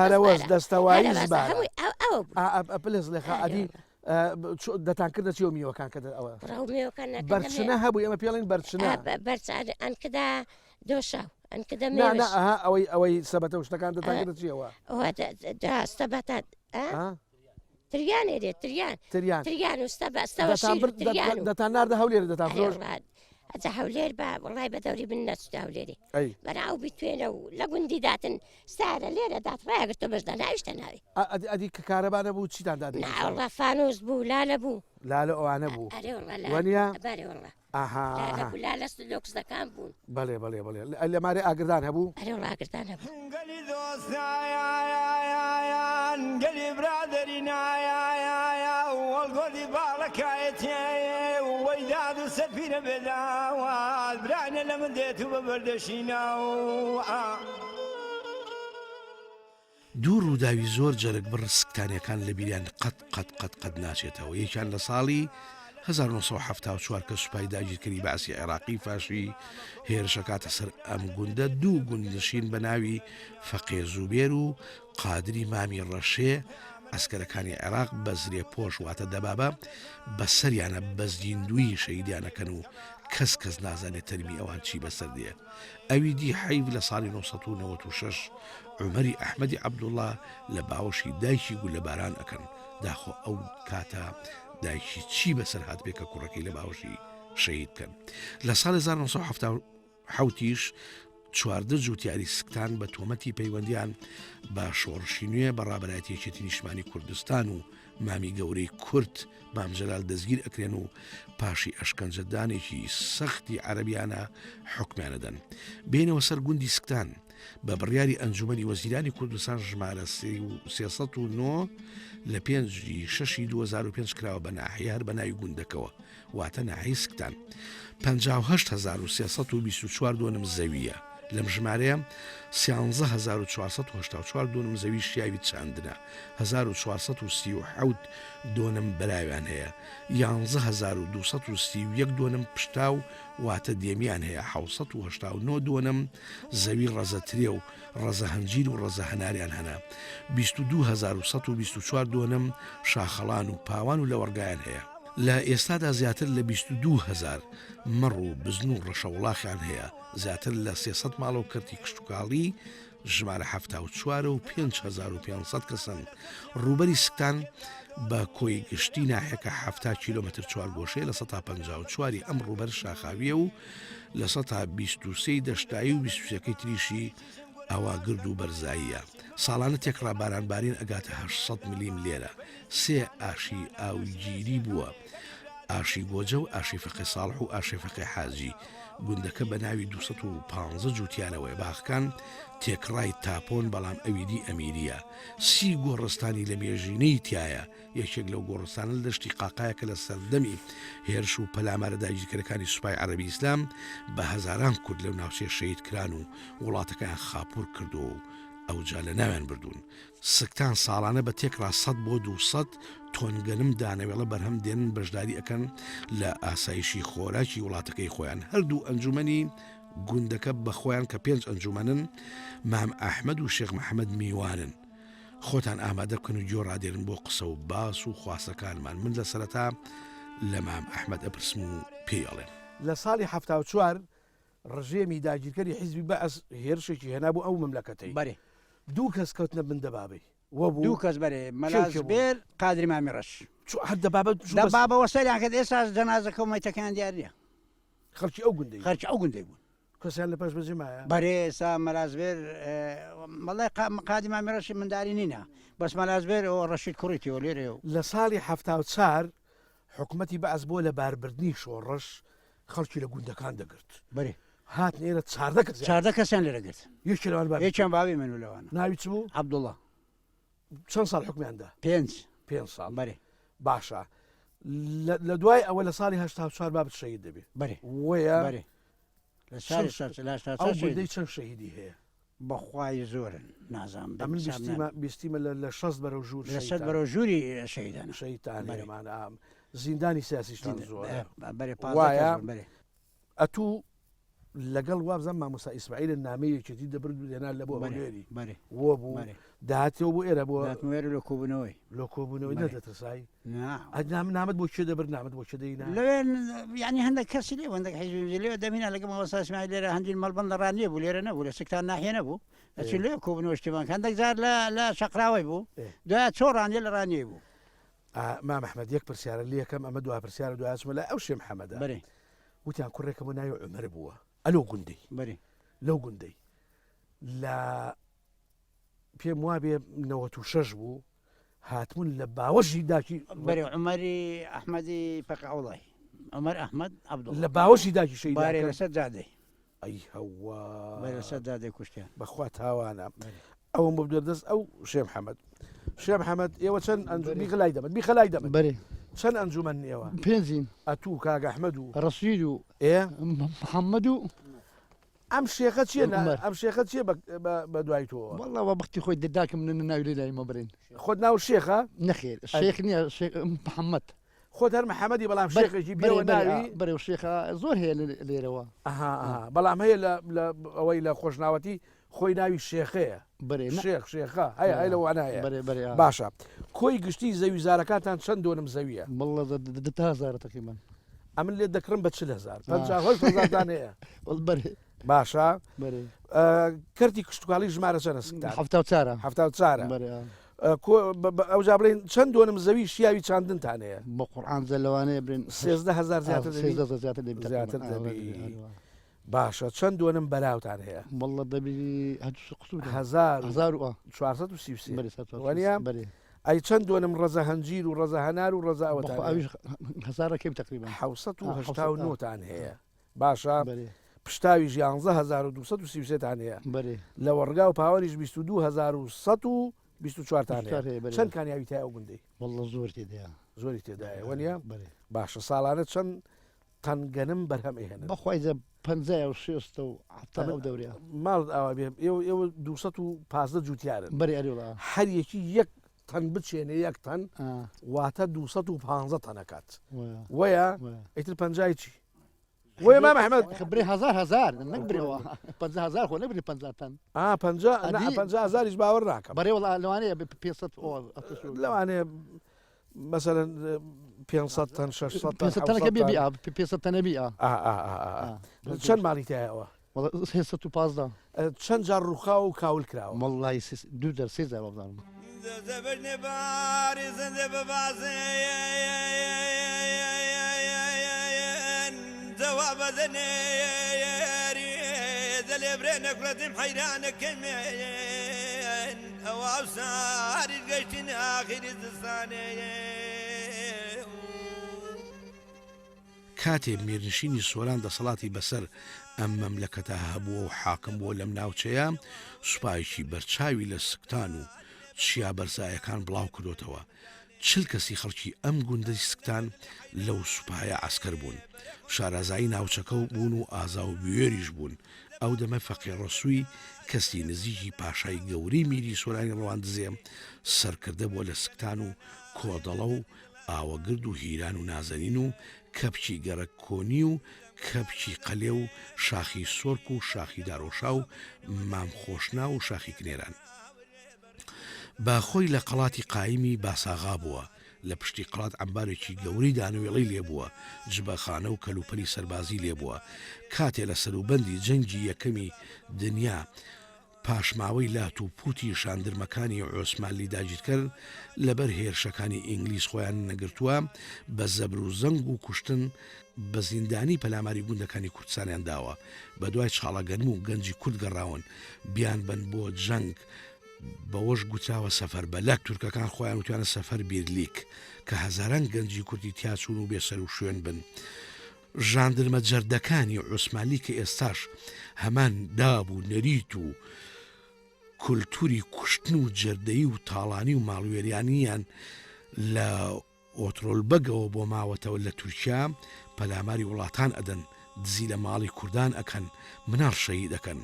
Speaker 1: هەرەوەز دەستەوایی زبارە پلس لێخا ئەدی دەتان کردە چی و میوەکان کە ئەوە بەرچنە هەبوو ئێمە پێڵین بەرچنە
Speaker 6: ئەنکدا دۆشاو ئەنکدا
Speaker 1: ئەوەی سەبەتە و شتەکان دەتان کردە چیەوە
Speaker 6: سەبەتات تریانێ دێت تریان و
Speaker 1: دەتان ناردە هەولێر دەتان فرۆش
Speaker 6: ئەجا هەولێر بە وڵای بە دەوری من نەچدا هەولێری بەناو بیتوێنە و لە گوندی داتن سارە لێرە داتڕایەگرتۆ بەشدا ناویشتە ناوی
Speaker 1: ئەدی کە کارەبانە بوو چیتان دادێ
Speaker 6: ناوەڵا فانوس بوو لالە بوو
Speaker 1: لالە ئەوانە بوو وەنیە
Speaker 6: لالە لۆکسەکان بوون
Speaker 1: بەڵێ لە مارێ ئاگردان هەبوو
Speaker 6: ئاگردان هەبوو
Speaker 5: گەلی برادری نایە وەڵگۆدی باڵەکایەتێ وەیداد و سەرپیرە بێداوە برانە لە من دێت و بە بەردەشینە
Speaker 3: دوو ڕووداوی زۆر جەرگ بڕ سکتانیەکان لە بیریان قەت ناچێتەوە یەکیان لە ساڵی 1974 کە سوپای داگیرکەری باسی عێراقی فاشی هێرشەکاتە سەر ئەم گوندە دوو گوندنشین بە ناوی فەقێ زوبێر و قادری مامی ڕەشێ ئەسکەرەکانی عێراق بە زرێ پۆش واتە دەبابە بە سەریانە بەزیندوی شەیدیانەکەن و کەس نازانێت تەرمی ئەوان چی بەسەر دێ. ئەوی دی حەیف لە ساڵی 1996 عومەری ئەحمەدی عەبدوڵڵا لە باوەشی دایکی گول لە باران ئەکەن داخۆ ئەو کاتە دایکی چی بەسەر هات بێ کە کوڕەکەی لە باوەشی شەهید بکەن. لە ساڵی 1970 چواردە جوتیاری سکتان بە تۆمەتی پەیوەندیان بە شۆڕشی نوێ بەڕابەتی یەکێتی نیشتمانی کوردستان و مامی گەورەی کورد مام جەلال دەستگیر ئەکرێن و پاشی ئەشکەنجەدانێکی سەختی عەرەبیانە حکمیانەدەن. بینەوە سەر گوندی سکتان بە بڕیاری ئەنجومەنی وەزیرانی کوردستان ژمارە 309 لە 5/6/2005 کراوە بە ناحیە هەر بە ناوی گوندەکەوە واتە ناحیەی سکتان. 58,324 دۆنم زەویە. لەم ژمارەیە 13,484 دۆنم زەوی شیاوی چاندنە، 1437 دۆنم بەراویان هەیە، 11,231 دۆنم پشتا و واتە دێمیان هەیە، 789 دۆنم زەوی ڕەزەترێ و ڕەزە هەنجیر و ڕەزە هەناریان هەنا، 22,124 دۆنم شاخەڵان و پاوان و لە وەرگایان هەیە. لە ئێستادا زیاتر لە 22,000 مەڕ و بزن و ڕەشەوڵاخیان هەیە، زیاتر لە 300 ماڵە و کەرتی کشتتوکاڵی ژمارە 74 و 5,500 کەسن. ڕوبەری سکتان بە کۆی گشتی ناحەکە 70 کیلۆمەتر چوارگۆشەی لە 154 ئەم ڕوبەر شاخاویە و لە 123 دەشتایی و 23 تریشی ئەوا گرد و بەرزاییە. ساڵانە تێکڕا بارانبارین ئەگاتە 800 ملیم لێرە. 3 ئاشی ئاوگیری بووە، ئاشی گۆجە و ئاشی فەقێ ساڵح و ئاشی فەقێ حاجی. گوندەکە بە ناوی 215 جوتیانەوەی باخەکان تێکڕای تاپۆن بەڵام ئەویدی ئەمیریە. 30 گۆڕستانی لە مێژینەی تایە. یەکێک لەو گۆڕستانە لە دەشتی قاقایەکە لە سەردەمی هێرش و پەلامارە داگیرکەرەکانی سوپای عەرەبی ئیسلام بە هەزاران کورد لەو ناوچەیە شەهید کران و وڵاتەکەیان خاپوور کردو و ئەوجا لە ناویان بردوون. سکتان ساڵانە بە تێکڕا 100 بۆ 200 تۆنگەنم دانەوێڵە بەرهەم دێنن بەشداری ئەەکەن لە ئاسایشی خۆراکی وڵاتەکەی خۆیان. هەردوو ئەنجومەنی گوندەکە بە خۆیان کە 5 ئەنجومەنن مام ئەحمەد و شێخ محەممەد میوانن. خۆتان ئامادە بکەن و گۆ ڕادێنن بۆ قسە و باس و خواسەکانمان. من لە سەرەتا لە مام ئەحمەد ئەپرسم و پێڵێن.
Speaker 1: لە ساڵی 74 ڕژێمی داگیرکەری حیزبی بەعس هێرشێکی هێنابوو ئەو مەملەکەتەی
Speaker 7: بەێ
Speaker 1: دوو کەس کەوتنە بندەبابەی
Speaker 7: دوو کەس بەرێ مەلازبێر قادری مامی ڕەش
Speaker 1: دەبابە
Speaker 7: وەسەریان کرد ئێستا جەنازەکە و مەیتەکان دیارە
Speaker 1: خەڵکی ئەو گوندەی
Speaker 7: خەرکی ئەو گوندەی بوون
Speaker 1: کەسیان لە پاش بەجممایە
Speaker 7: بەرێ ئێستا مەلازبێر مەڵای قادی مامی ڕەشی منداری نینە بەس مەلازبێر ئەو ڕەشید کوڕیتیەوە لێرێ و
Speaker 1: لە ساڵی 74 حکوومەتی بەعز بۆ لە باربردنی شۆڕەش خەڵکی لە گوندەکان دەگرت
Speaker 7: بەێ
Speaker 1: هات نێرە 14
Speaker 7: کەسیان لێرە گرت
Speaker 1: یەکیان
Speaker 7: باوی من لەوانە
Speaker 1: ناوی چ بوو
Speaker 7: عەبدوڵڵا
Speaker 1: چەند ساڵ حکمیاندا
Speaker 7: 5
Speaker 1: ساڵ
Speaker 7: بەێ
Speaker 1: باشە لە دوای ئەوە لە ساڵی 84 بابت شەهید دەبێت
Speaker 7: بەێ
Speaker 1: وەیە
Speaker 7: لە
Speaker 1: چەند شەهیدی هەیە
Speaker 7: بەخوای زۆرن نازام
Speaker 1: بیستیمە لە 6 بەرەو ژوور
Speaker 7: لە 100 بەرەو ژووری شەیدان
Speaker 1: شەیتانێمان زیندانی سیاسیشتان زۆر
Speaker 7: وایە
Speaker 1: ئەتوو لەگەڵ وابزان مامۆستا ئیسماعیل نامەیەکێتی دەبرد لێنا لە بۆ هەولێری وە بوو داهاتەوە بۆ ئێرە بۆ
Speaker 7: لە کۆبوونەوەی
Speaker 1: لە کۆبوونەوەی نەدەترسایی نامت بۆ چێ دەبر نامت بۆ چ دەینا
Speaker 7: لەوێن ینی هەندێک کەسی لێ هەندێک حیزبی لێ دەمینە لەگە مامۆستا ئیسماعیل لێرە هەندین مەڵبەند ڕانیە بوو لێرە نەبوو لە سکتان ناحیە نەبوو ئەچی لێ کۆبوونەوە شتێمان هەندێک جار لە شەقراوی بوو دوای 4 ڕانیە لە ڕانیە بوو
Speaker 1: مام ئەحمەد یەک پرسیارە لە یەکەم ئەمە دو پرسیارە دوایچمە لە ئەو شێ محەممەدە
Speaker 7: بەێ
Speaker 1: وتیان کوڕێکەکە بۆ ناوی عومەر بووە ئەلۆ گوندەی
Speaker 7: بەێ
Speaker 1: لەو گوندەی لە پێم وابێ 96 بوو هاتمون لە باوەشی داکی
Speaker 7: بەێ عومەری ئەحمەدی پەقعوڵی عومەر ئەحمەد
Speaker 1: لە باوەشی داکی شەی
Speaker 7: بارێ لەسەر جادەی
Speaker 1: ئەی هەوا
Speaker 7: لەسەر جادەی کوشتیان
Speaker 1: بەخوا تاوانە ئەوم بۆ دەردەست ئەو شێ محەممەد شێ محەممەد ئێوە چەند بیخلای دەمت بیخلای دەمت
Speaker 8: بەێ
Speaker 1: چەند ئەنجومەن ئێوە
Speaker 8: پێنجین
Speaker 1: ئەتوو کاگە ئەحمەد و
Speaker 8: ڕەسوید و محەممەد و
Speaker 1: ئەم شێخە چیە ئەم شێخە چیە بە دوای تۆ
Speaker 8: وەڵاوە بەختی خۆی دەداکەم ناوی لێلای مەبرین
Speaker 1: خۆت ناو شێخە
Speaker 8: نەخێر شێخ نییە محەممەد
Speaker 1: خۆت هەر محەممەدی بەڵام شێخێکی بێەوە ناوی
Speaker 8: بەرەو شێخە زۆر هەیە لێرەوە
Speaker 1: بەڵام هەیە لە ئەوەی لە خۆشناوەتی خۆی ناوی شێخەیە شێخ شێخە هەیە لە وانایە باشە کۆی گشتی زەوی زارەکانتان چەند دۆنم زەویە
Speaker 8: مڵ تقریبا
Speaker 1: ئەمن لێ دەکڕم بە 40,000 هەیە باشە کردی کشتتوکاڵی ژمارە چەنە سکتان ئەو جا بڵێن چەند دۆنم زەوی شیاوی چاندنتان هەیە
Speaker 8: بە قورآن لەوانەیە برێن
Speaker 1: 13,000 زیاتر باشە چەند دۆنم بەراوتان هەیە
Speaker 8: وڵە دەبی
Speaker 1: 1433 ئەی چەند دۆنم ڕەزە هەنجیر و ڕەزە هەنار و ڕەزە
Speaker 8: ئەوەهزارەکەی تقریبا
Speaker 1: 1970 هەیە باشە پشتاوی 11,233تان هەیە لە وەڕگا و پاوەریش 22,124 چەند کانیاوی تای ئەو گوندەی زۆری تێدایە وەنیە باشە ساڵانە چەند تەنگەنم بەرهەم ئێهێنن
Speaker 8: بەخوای 56 و دەورێ
Speaker 1: ماڵ ئەوە بێ ئێوە 215 جوتیارن هەر یەکی یەک تەن بچێنێ یەک تەن واتە 215 تەنەکات وەیە ئیتر پەنجای چی وەیە ما محەممەد
Speaker 8: خبرێ هزار نەکبرەوە 50,000 خۆ نەبری 50 تەن
Speaker 1: 50,000 باوەڕ ناکەم
Speaker 8: بەڕێوە لەوانەیە 500
Speaker 1: لەوانەیە مثلا 500 تەن 600
Speaker 8: تەنەبی
Speaker 1: چەند ماڵی تایەوە
Speaker 8: 15
Speaker 1: چەند جار ڕووخا و کاول کراوە
Speaker 8: مەڵی دوو دەرسێ زارم
Speaker 2: زبرني باري زند ببازين جواب ذنيري ذلي برينك لدم حيرانك كمين أو أوساري قشتني آخر الزستاني
Speaker 3: کاتێ میرنشینی سۆران دەسەڵاتی بەسەر ئەم مەملەکەتە هەبووە و حاکم بووە لەم ناوچەیە سوپایکی بەرچاوی لە سکتان و چیا بەرزایەکان بڵاو کردوتەوە چل کەسی خەڵکی ئەم گوندەی سکتان لەو سوپایە عسکەر بوون شارەزایی ناوچەکە و بوون و ئازا و بوێریش بوون ئەو دەمە فەقی ڕەسووی کەسی نزیکی پاشای گەوری میری سۆرانی ڕەواندزێ سەرکردە بووە لە سکتان و کۆدەڵە و ئاوەگرد و هیران و نازەنین و کەپچی گەرە کۆنی و کەپچی قەلێ و شاخی سۆرک و شاخی دارۆشا و مامخۆشنا و شاخی کنێران باخۆی لە قەڵاتی قایمی باساغا بووە لە پشتی قەڵات ئەمبارێکی گەوری دانوێڵی لێبووە جبەخانە و کەلوپەلی سەربازی لێبووە کاتێ لە سەروبەندی جەنگی یەکەمی دنیا پاشماوەی لات و پوتی شاندرمەکانی عوسمالی داگیرکرد لەبەر هێرشەکانی ئینگلیس خۆیان نەگرتووە بە زەبر و زەنگ و کوشتن بە زیندانی پەلاماری گوندەکانی کوردستانیان داوە بە دوای چاڵەگەنم و گەنجی کورد گەڕاون بیان بن بۆ جەنگ بەوەش گوتراوە سەفەر بەلەک تورکەکان خۆیان وتوانە سەفەر بیرلیک کە هەزاران گەنجی کوردی تیاچون و بێسەر و شوێن بن ژاندرمە جەردەکانی عوسمالی کە ئێستاش هەمان دابوو نەریت و کولتوری کوشتن و جەردەیی و تاڵانی و ماڵوێریانیان لە ئۆترۆلبەگەوە بۆ ماوەتەوە لە تورکیا پەلاماری وڵاتان ئەدەن دزی لە ماڵی کوردان ئەکەن مناڵ شەهید دەکەن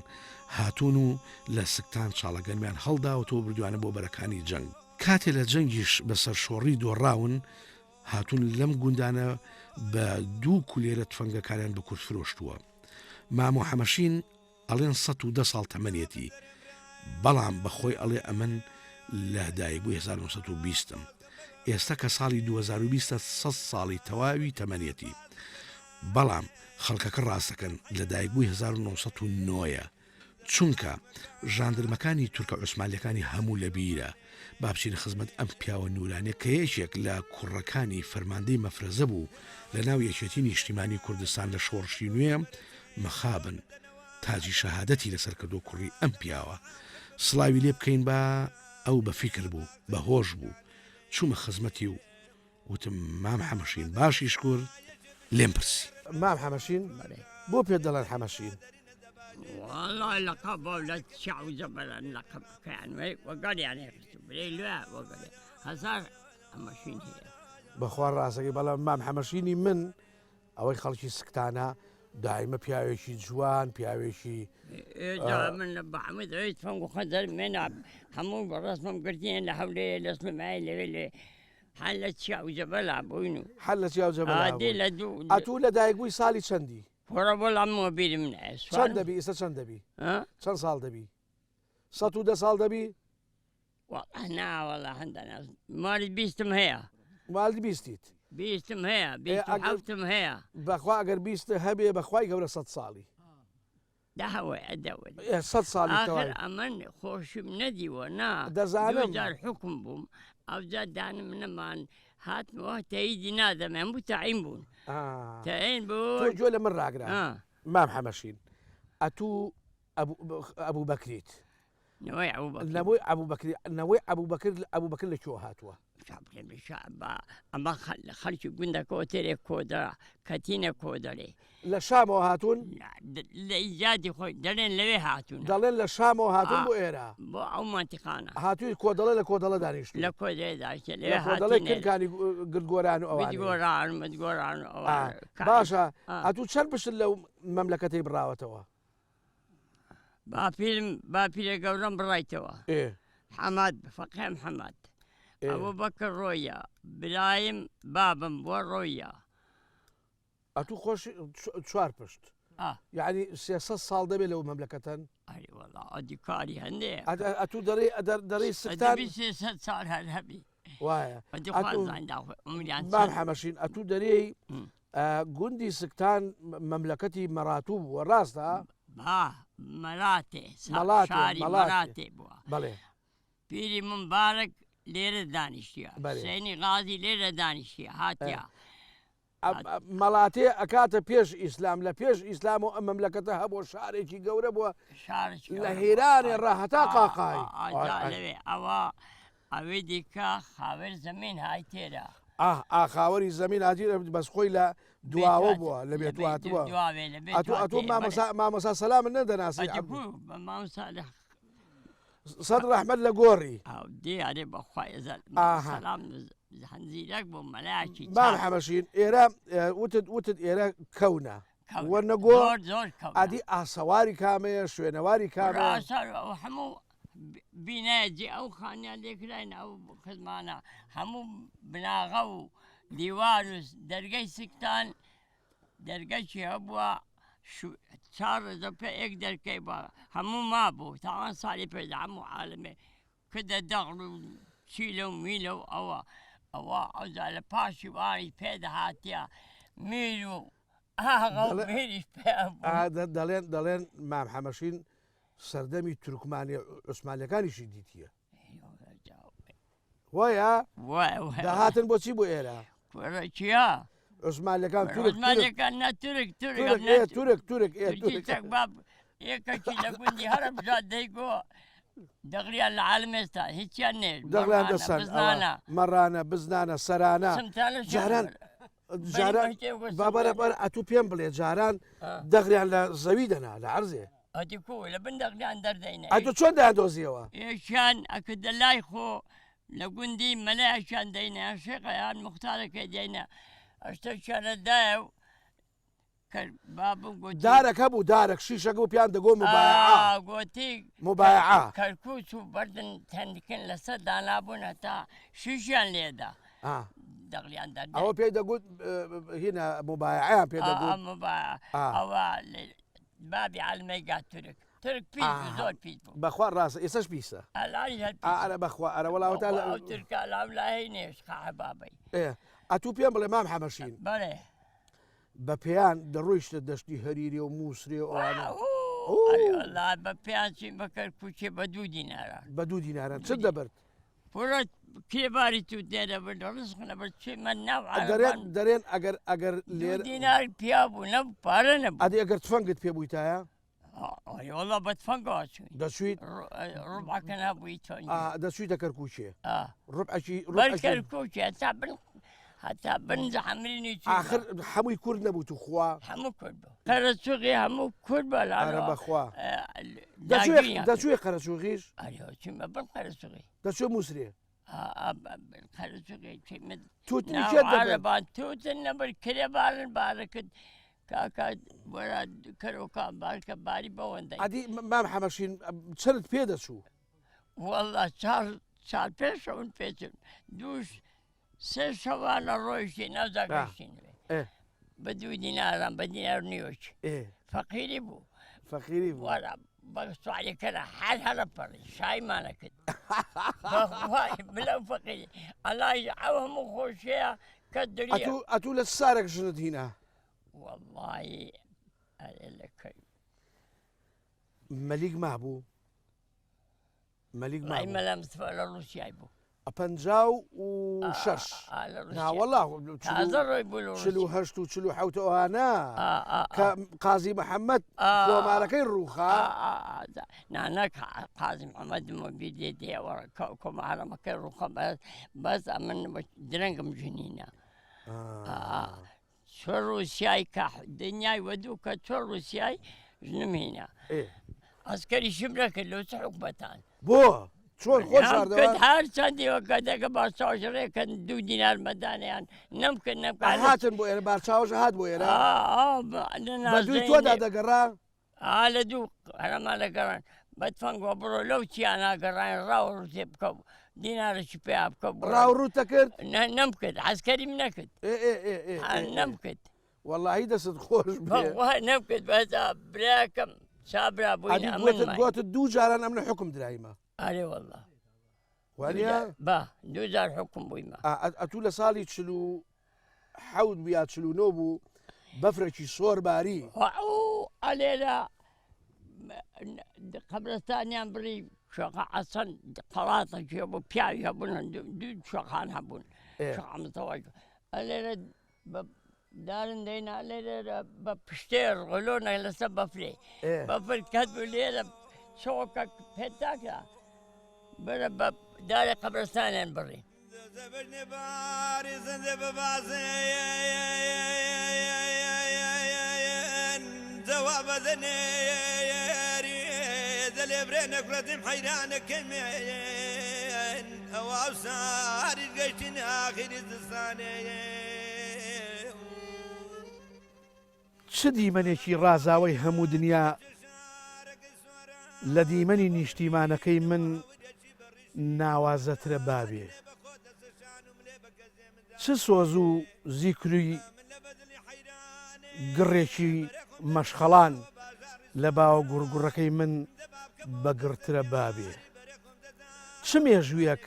Speaker 3: هاتوون و لە سکتان چاڵەگەنمیان هەڵداوەتەوە بردوانە بۆ بەرەکانی جەنگ کاتێ لە جەنگیش بەسەر شۆڕی دۆڕاون هاتوون لەم گوندانە بە دوو کولێرە تفەنگەکانیان بە کورد فرۆشتووە مامۆ حەمەشین ئەڵێن 110 ساڵ تەمەنێتی بەڵام بەخۆی ئەڵێ ئەمن لە دایکبووی 1920م ئێستا کە ساڵی 2020 100 ساڵی تەواوی تەمەنێتی بەڵام خەڵکەکە ڕاستەکەن لە دایکبووی 1909ە چونکە ژاندرمەکانی تورکە عوسمالیەکانی هەموو لە بیرە با بچینە خزمەت ئەم پیاوە نورانیە کە یەکێک لە کوڕەکانی فەرماندەی مەفرەزە بوو لە ناو یەکێتی نیشتیمانی کوردستان لە شۆڕشی نوێ مەخابن تاجی شەهادەتی لەسەر کردو کوڕی ئەم پیاوە سڵاوی لێ بکەین بە ئەو بە فیکر بوو بە هۆش بوو چوومە خزمەتی و وتم مام حەمەشین باشی شکور لێم پرسی
Speaker 1: مام حەمەشین بۆ پێ دەڵێن حەمەشین
Speaker 9: والله لقب ولا تشعو زبلا لقب كان وقال يعني لا وقال هزار حەمەشین هي
Speaker 1: بەخوا ڕاستەکەی بەڵام مام حەمەشینی من ئەوەی خەڵکی سکتانە دایمە پیاوێکی جوان پیاوێکی
Speaker 9: من بەحمد فەنگ و خەزەر من هەموو بەڕاستمەم گرتیان لە هەولێ لە سلمای لەوێ حلە چیا و جەبەلا بووین و
Speaker 1: حل لە چیا و جەبەلا
Speaker 9: عادی
Speaker 1: بوون.
Speaker 9: لە دوو
Speaker 1: ئەتوو لە دایکبووی ساڵی چەندی؟
Speaker 9: پۆڕە بەڵام بیرم نایە
Speaker 1: چەند دەبی ئێستا چەند دەبی؟ چەند ساڵ دەبی؟ 110 ساڵ دەبی؟
Speaker 9: وەڵا ناوەڵا هەندە ماڵی بیستم هەیە
Speaker 1: ماڵی بیستیت؟
Speaker 9: بیستم هەیە بیست و حەوتم هەیە
Speaker 1: بەخوا ئەگەر بیست هەبێ بەخوای گەورە 100 ساڵی
Speaker 9: داوای ئەدەوە
Speaker 1: 100 ساڵی
Speaker 9: آخر ئەمن خۆشم نەدیوە نا
Speaker 1: دەزانم
Speaker 9: جار حکم بووم ئەوجا دانم نەمان هاتمەوە تەیدی نادەمێن بوو تەعین بوون تەعین بوو
Speaker 1: تۆ گوێ لە من ڕاگرا مام حەمەشین ئەتوو ئەبوو بەکریت
Speaker 9: نەوەی
Speaker 1: ئەبوو بەکر لەکوێ هاتووە؟
Speaker 9: ئەمە خەڵکی گوندەکەەوە تێرێک کۆدەرا کەتینە کۆدەرێ
Speaker 1: لە شامەوە هاتوون
Speaker 9: لە ئیجادی خۆی دەڵێن لەوێ هاتوون
Speaker 1: دەڵێن لە شامەوە هاتوون بۆ ئێرە
Speaker 9: بۆ ئەو مانتیقانە
Speaker 1: هاتووی کۆدەڵە لە کۆدەڵە دانیشت
Speaker 9: لە کۆدەێداشتە
Speaker 1: لە کۆدەڵی کردکانی گردگۆران و
Speaker 9: گۆران
Speaker 1: باشە ئەتوو چەند بشت لەو مەملەکەتەی بڕاوەتەوە
Speaker 9: باپیرە گەورەم بڕایتەوە حەماد فەقێم حەماد ئەوە بەکە ڕۆیە برایم بابم بۆ ڕۆیە
Speaker 1: ئەتوو خۆش 4 پشت یعنی 300 ساڵ دەبێت لەو مەملەکەتەن
Speaker 9: ئەدی کاری هەندێ
Speaker 1: ئەتوو دەڕێی سکتان
Speaker 9: 300 ساڵ هەر هەبی
Speaker 1: وایە مام حەمەشین ئەتوو دەرێی گوندی سکتان مەملەکەتی مەراتوو بووە ڕاستە؟
Speaker 9: مەڵاتێ بووە
Speaker 1: بەڵێ
Speaker 9: پیری ممبارەك لێرە دانیشتە سێنی غازی لێرە دانیشتە هاتیا
Speaker 1: مەڵاتێ ئەکاتە پێش ئیسلام لە پێش ئیسلام و ئەم مەملەکەتە هەبوو شارێکی گەورە بووە لە هێرانێ ڕاهەتا قاقای
Speaker 9: لەوێ ئەوە ئەوێ دیکە خاوەر زەمین های تێرە
Speaker 1: خاوەری زەمین هاجیرە بەس خۆی لە دواوە بووە لە بێتواتوە ئەتوو مامۆسا سەلامن نەدەناسی سەد ڕەحمەت لە گۆڕی
Speaker 9: دیارێ بەخوای سەلام هەنزیرەک بۆ مەلایکی
Speaker 1: مام حەمەشین ئێرە وتت ئێرە کەونە وەرنە گۆڕ
Speaker 9: زۆر
Speaker 1: ئادی ئاسەواری کامەیە شوێنەواری کامە
Speaker 9: هەموو بینایجی ئەو خانیان لێکراین ئەو خزمانە هەموو بناغە و دیوار و دەرگەی سکتان دەرگەکی هەبووە 4 پێ یەک دەرکەی بە هەموو مابوو تاوان ساڵی پێدا هەموو عالمێ کردە دەغڵ و چیلە و میلە و ئەوە ئەوزا لە پاشی واری پێدەهاتیە میر و میریش پێ
Speaker 1: دەڵێن مام حەمەشین سەردەمی تورکمانی عوسمانیەکانیشی دیتیە وایە داهاتن بۆچی بۆ ئێرە
Speaker 9: چیە؟
Speaker 1: عوسمانیەکان
Speaker 9: عوسمانیەکان نە
Speaker 1: تورک
Speaker 9: یەکەکی لە گوندی هەرە بژات دەیگۆ دەغریان لە عالم ئێستا هیچیان نێ
Speaker 1: دەغڵیان دەسەن مەڕانە بزنانە سەرانە جاران بابەرەبەر ئەتوو پێم بڵێ جاران دەغریان لە زەوی دەنا لە عەرزێ
Speaker 9: لە بن دەغلیان دەردەینە
Speaker 1: ئەتوو چۆن دادۆزیەوە
Speaker 9: ئێشیان ئەکردە لای خۆ لە گوندی مەلایشیان دەینە شێقەیان مختارەکە دێنە ئەشتەشارەدایە و
Speaker 1: دارێک هەبوو دارێک شیشەکە بوو پیان دەگۆ
Speaker 9: گوتی
Speaker 1: مبایعە
Speaker 9: کەرکوچ و بەردن تەندکن لەسەر دانابوون هەتا شیشیان لێدا دەغلیان
Speaker 1: ئەوە پێی دەگوت هینە مبایعەیان پێ دەگوت
Speaker 9: ئەوە بابی عالمەی گات ترک پیس زۆر پیس بوو
Speaker 1: بەخوا ڕاستە ئێسەش پیسە ئەرە بەخوا ئەرە وەڵاوەتا
Speaker 9: ترکا لاو لای نێش قاعبابەی
Speaker 1: ئەتوو پێم بڵێ مام حەمەشین
Speaker 9: بەڵێ
Speaker 1: بە پێیان دەڕۆیشتە دەشتی هەریری و مووسێ ئەوانە
Speaker 9: بە پێیانچی بەکەر کوچێ بە 2 دینارە
Speaker 1: بە 2 دینارە چ دەبرد
Speaker 9: پڕە کێباری تو دێرە بە ڕزقە بەر چێمە ناو
Speaker 1: دەرێن ئەگەر لێر
Speaker 9: دینار پیا بوو نە پارە نەبوو
Speaker 1: ئەدی ئەگەر تفەنگت پێ بوویتایە
Speaker 9: وڵا بە تفەنگەوە چوین
Speaker 1: دەچویت
Speaker 9: ڕوبعکە نابووی تۆ
Speaker 1: دەچویتە کەرکوچێ
Speaker 9: ڕوبعکی کەرکوچێ تا بن هەتا بنج حمرینی
Speaker 1: آخر هەمووی کورد نەبوو تو خوا
Speaker 9: هەموو کورد بوو قەرەچووغی هەموو کورد
Speaker 1: بەلارە بەخوا دەچوێ قەرەچووغیش
Speaker 9: چمە بن قەرەچووغی
Speaker 1: دەچوێ مووسێ
Speaker 9: قەرەچووغی
Speaker 1: توتنیان
Speaker 9: توتن نەبەر کرێبارن بارەکرد کاکە وەرە کەرۆکان بارکە باری بەوەندەی
Speaker 1: ئەدی مام حەمەشین چەند پێ دەچوو
Speaker 9: وەڵا چار پێشەون پێچن دووش سێ شەوانە ڕۆیشتی نەزاگەشتین بە 2 دیناران بە دینار نوێچ فەقیری بوو
Speaker 1: فەقیری بوو
Speaker 9: وەرە بە سوالیکەرە هەر هەرە پەڕی شایمانە کرد بلەو فەقیری ئەلای ئەو هەموو خۆشەیە کە دڵی
Speaker 1: ئەتوو لە سارێک ژنت هینە
Speaker 9: وەڵڵی ئەرێ لەکەی
Speaker 1: مەلیک مابوو مەلیک
Speaker 9: مەلا مستفا لە ڕوسیای بوو
Speaker 1: 56 ناوەڵا
Speaker 9: تازە ڕۆی بوو
Speaker 1: 48 و 47 ئەوانە کە قازی محەممەد کۆمارەکەی ڕووخا
Speaker 9: نانەک قازی محەممەدمە بیدێ دێوە کۆمارەمەکەی ڕووخە بەس من درەنگم ژنینە چۆ ڕوسیای کە دنیای وەدوو کە چۆ ڕوسیای ژنم هینە ئەسکەری شمرەکرد لەو چ حکومەتان
Speaker 1: بۆ چۆن خۆش
Speaker 9: هەر چەندیوە کە دەگە باشچاوژڕێکن 2 دینار مەدانیان نەمکرد
Speaker 1: هاتن بۆ ئێرە بارچاوژ هات بۆ ئێرە تۆدا دەگەڕا
Speaker 9: لە دوو هەرەما لەگەڕان بەتفەنگۆ بڕۆ لەو چیان ناگەڕان ڕاو ڕوتێ بکە دینارێکی پێیا بکە
Speaker 1: ڕاوڕوتە کرد
Speaker 9: نەمکرد حەزکەریم نەکرد نەمکرد
Speaker 1: وەڵی دەست خۆش
Speaker 9: نەمکرد بەدا براکەم چابرا بووین
Speaker 1: گوتت 2 جاران ئەم لە حکم درایمە
Speaker 9: ئارێ وەڵڵا
Speaker 1: وانە
Speaker 9: بە 2 جار حکم بوویمە
Speaker 1: ئەتوو لە ساڵی 47 بیا 49 بوو بەفرێکی سۆر باری
Speaker 9: ئەلێرە قبرستانیان بڕی شۆقە ئەسەن قەڵاتەکێ بۆ پیاوی هەبوون 2 شۆقان هەبوون شەقامتەوەی ئەلێرە دارن دەینا لێرە بە پشتێر غلۆنە لەسەر بەفرێ بەفر کەت بوو لێرە شۆکە پێتاکە بەرە بە دارێ قەبرستانیان بڕی
Speaker 2: جواب دلي برينك ردم حيرانك كمين او صار القشتين اخر الزستاني
Speaker 1: چ دیمەنێکی ڕازاوی هەموو دنیا لە دیمەنی نیشتیمانەکەی من ناوازەترە بابێ چ سۆز و زیکروی گڕێکی مەشخەڵان لە باوە گوڕگوڕەکەی من بەگرترە بابێ چ مێژوویەک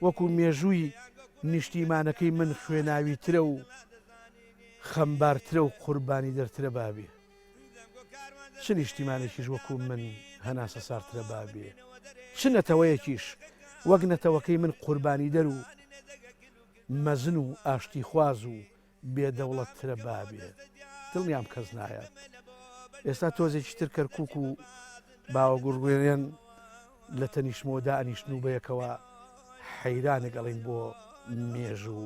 Speaker 1: وەکو مێژووی نیشتیمانەکەی من خوێناویترە و خەمبارترە و قوربانی دەرترە بابێ چ نیشتیمانێکیش وەکو من هەناسە سارترە بابێ چ نەتەوەیەکیش وەک نەتەوەکەی من قوربانی دەر و مەزن و ئاشتی خواز و بێدەوڵەتترە بابێ دڵنیام کەس نایە ئێستا تۆزێکی تر کەرکووک و باوە گوڕگوێنیان لە تەنیشتمەوەدا ئەنیشتن و بەیەکەوە حەیرانە گەڵین بۆ مێژ و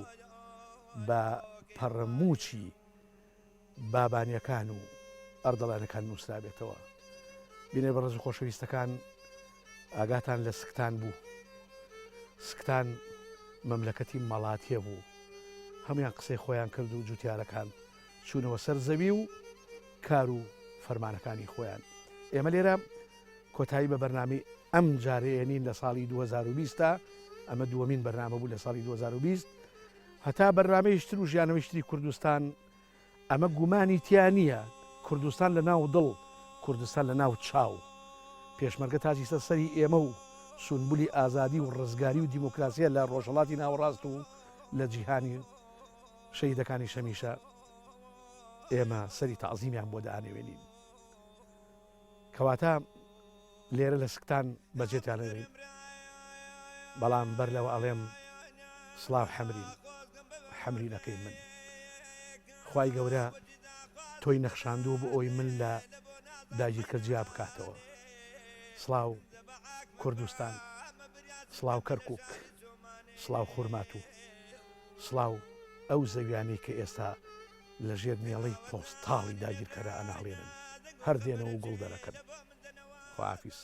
Speaker 1: بە پەڕەموچی بابانیەکان و ئەردەڵانەکان نووسرا بێتەوە بینێ بە ڕێز و خۆشەویستەکان ئاگاتان لە سکتان بوو سکتان مەملەکەتی مەڵاتیە بوو هەمویان قسەی خۆیان کرد و جوتیارەکان چوونەوە سەر زەوی و کار و فەرمانەکانی خۆیان ئێمە لێرە کۆتایی بە بەرنامی ئەم جارێنین لە ساڵی 2020 ئەمە دووەمین بەرنامە بوو لە ساڵی 2020 هەتا بەرنامەیشتر و ژیانەوەیشتری کوردستان ئەمە گومانی تیا نییە کوردستان لە ناو دڵ کوردستان لە ناو چاو پێشمەرگە تاجیستە سەری ئێمە و سونبولی ئازادی و ڕزگاری و دیموکراسیە لە ڕۆژهەڵاتی ناوەڕاست و لە جیهانی شەهیدەکانی شەمیشە ئێمە سەری تەعزیمیان بۆ دانێوێنین کەواتە لێرە لە سکتان بەجێتیان لێرین بەڵام بەر لەوە ئەڵێم سڵاو حەمرینەکەی من خوای گەورە تۆی نەخشاندوو بۆ ئەوی من لە داگیرکە جیا بکاتەوە سڵاو کوردستان سڵاو کەرکووک سڵاو خورماتوو سڵاو ئەو زەویانەی کە ئێستا لە ژێر نێڵەی پۆستاڵی داگیرکەرە ئەناڵێنن هەر دێنەوە و گوڵ دەرەکەن خواحافیز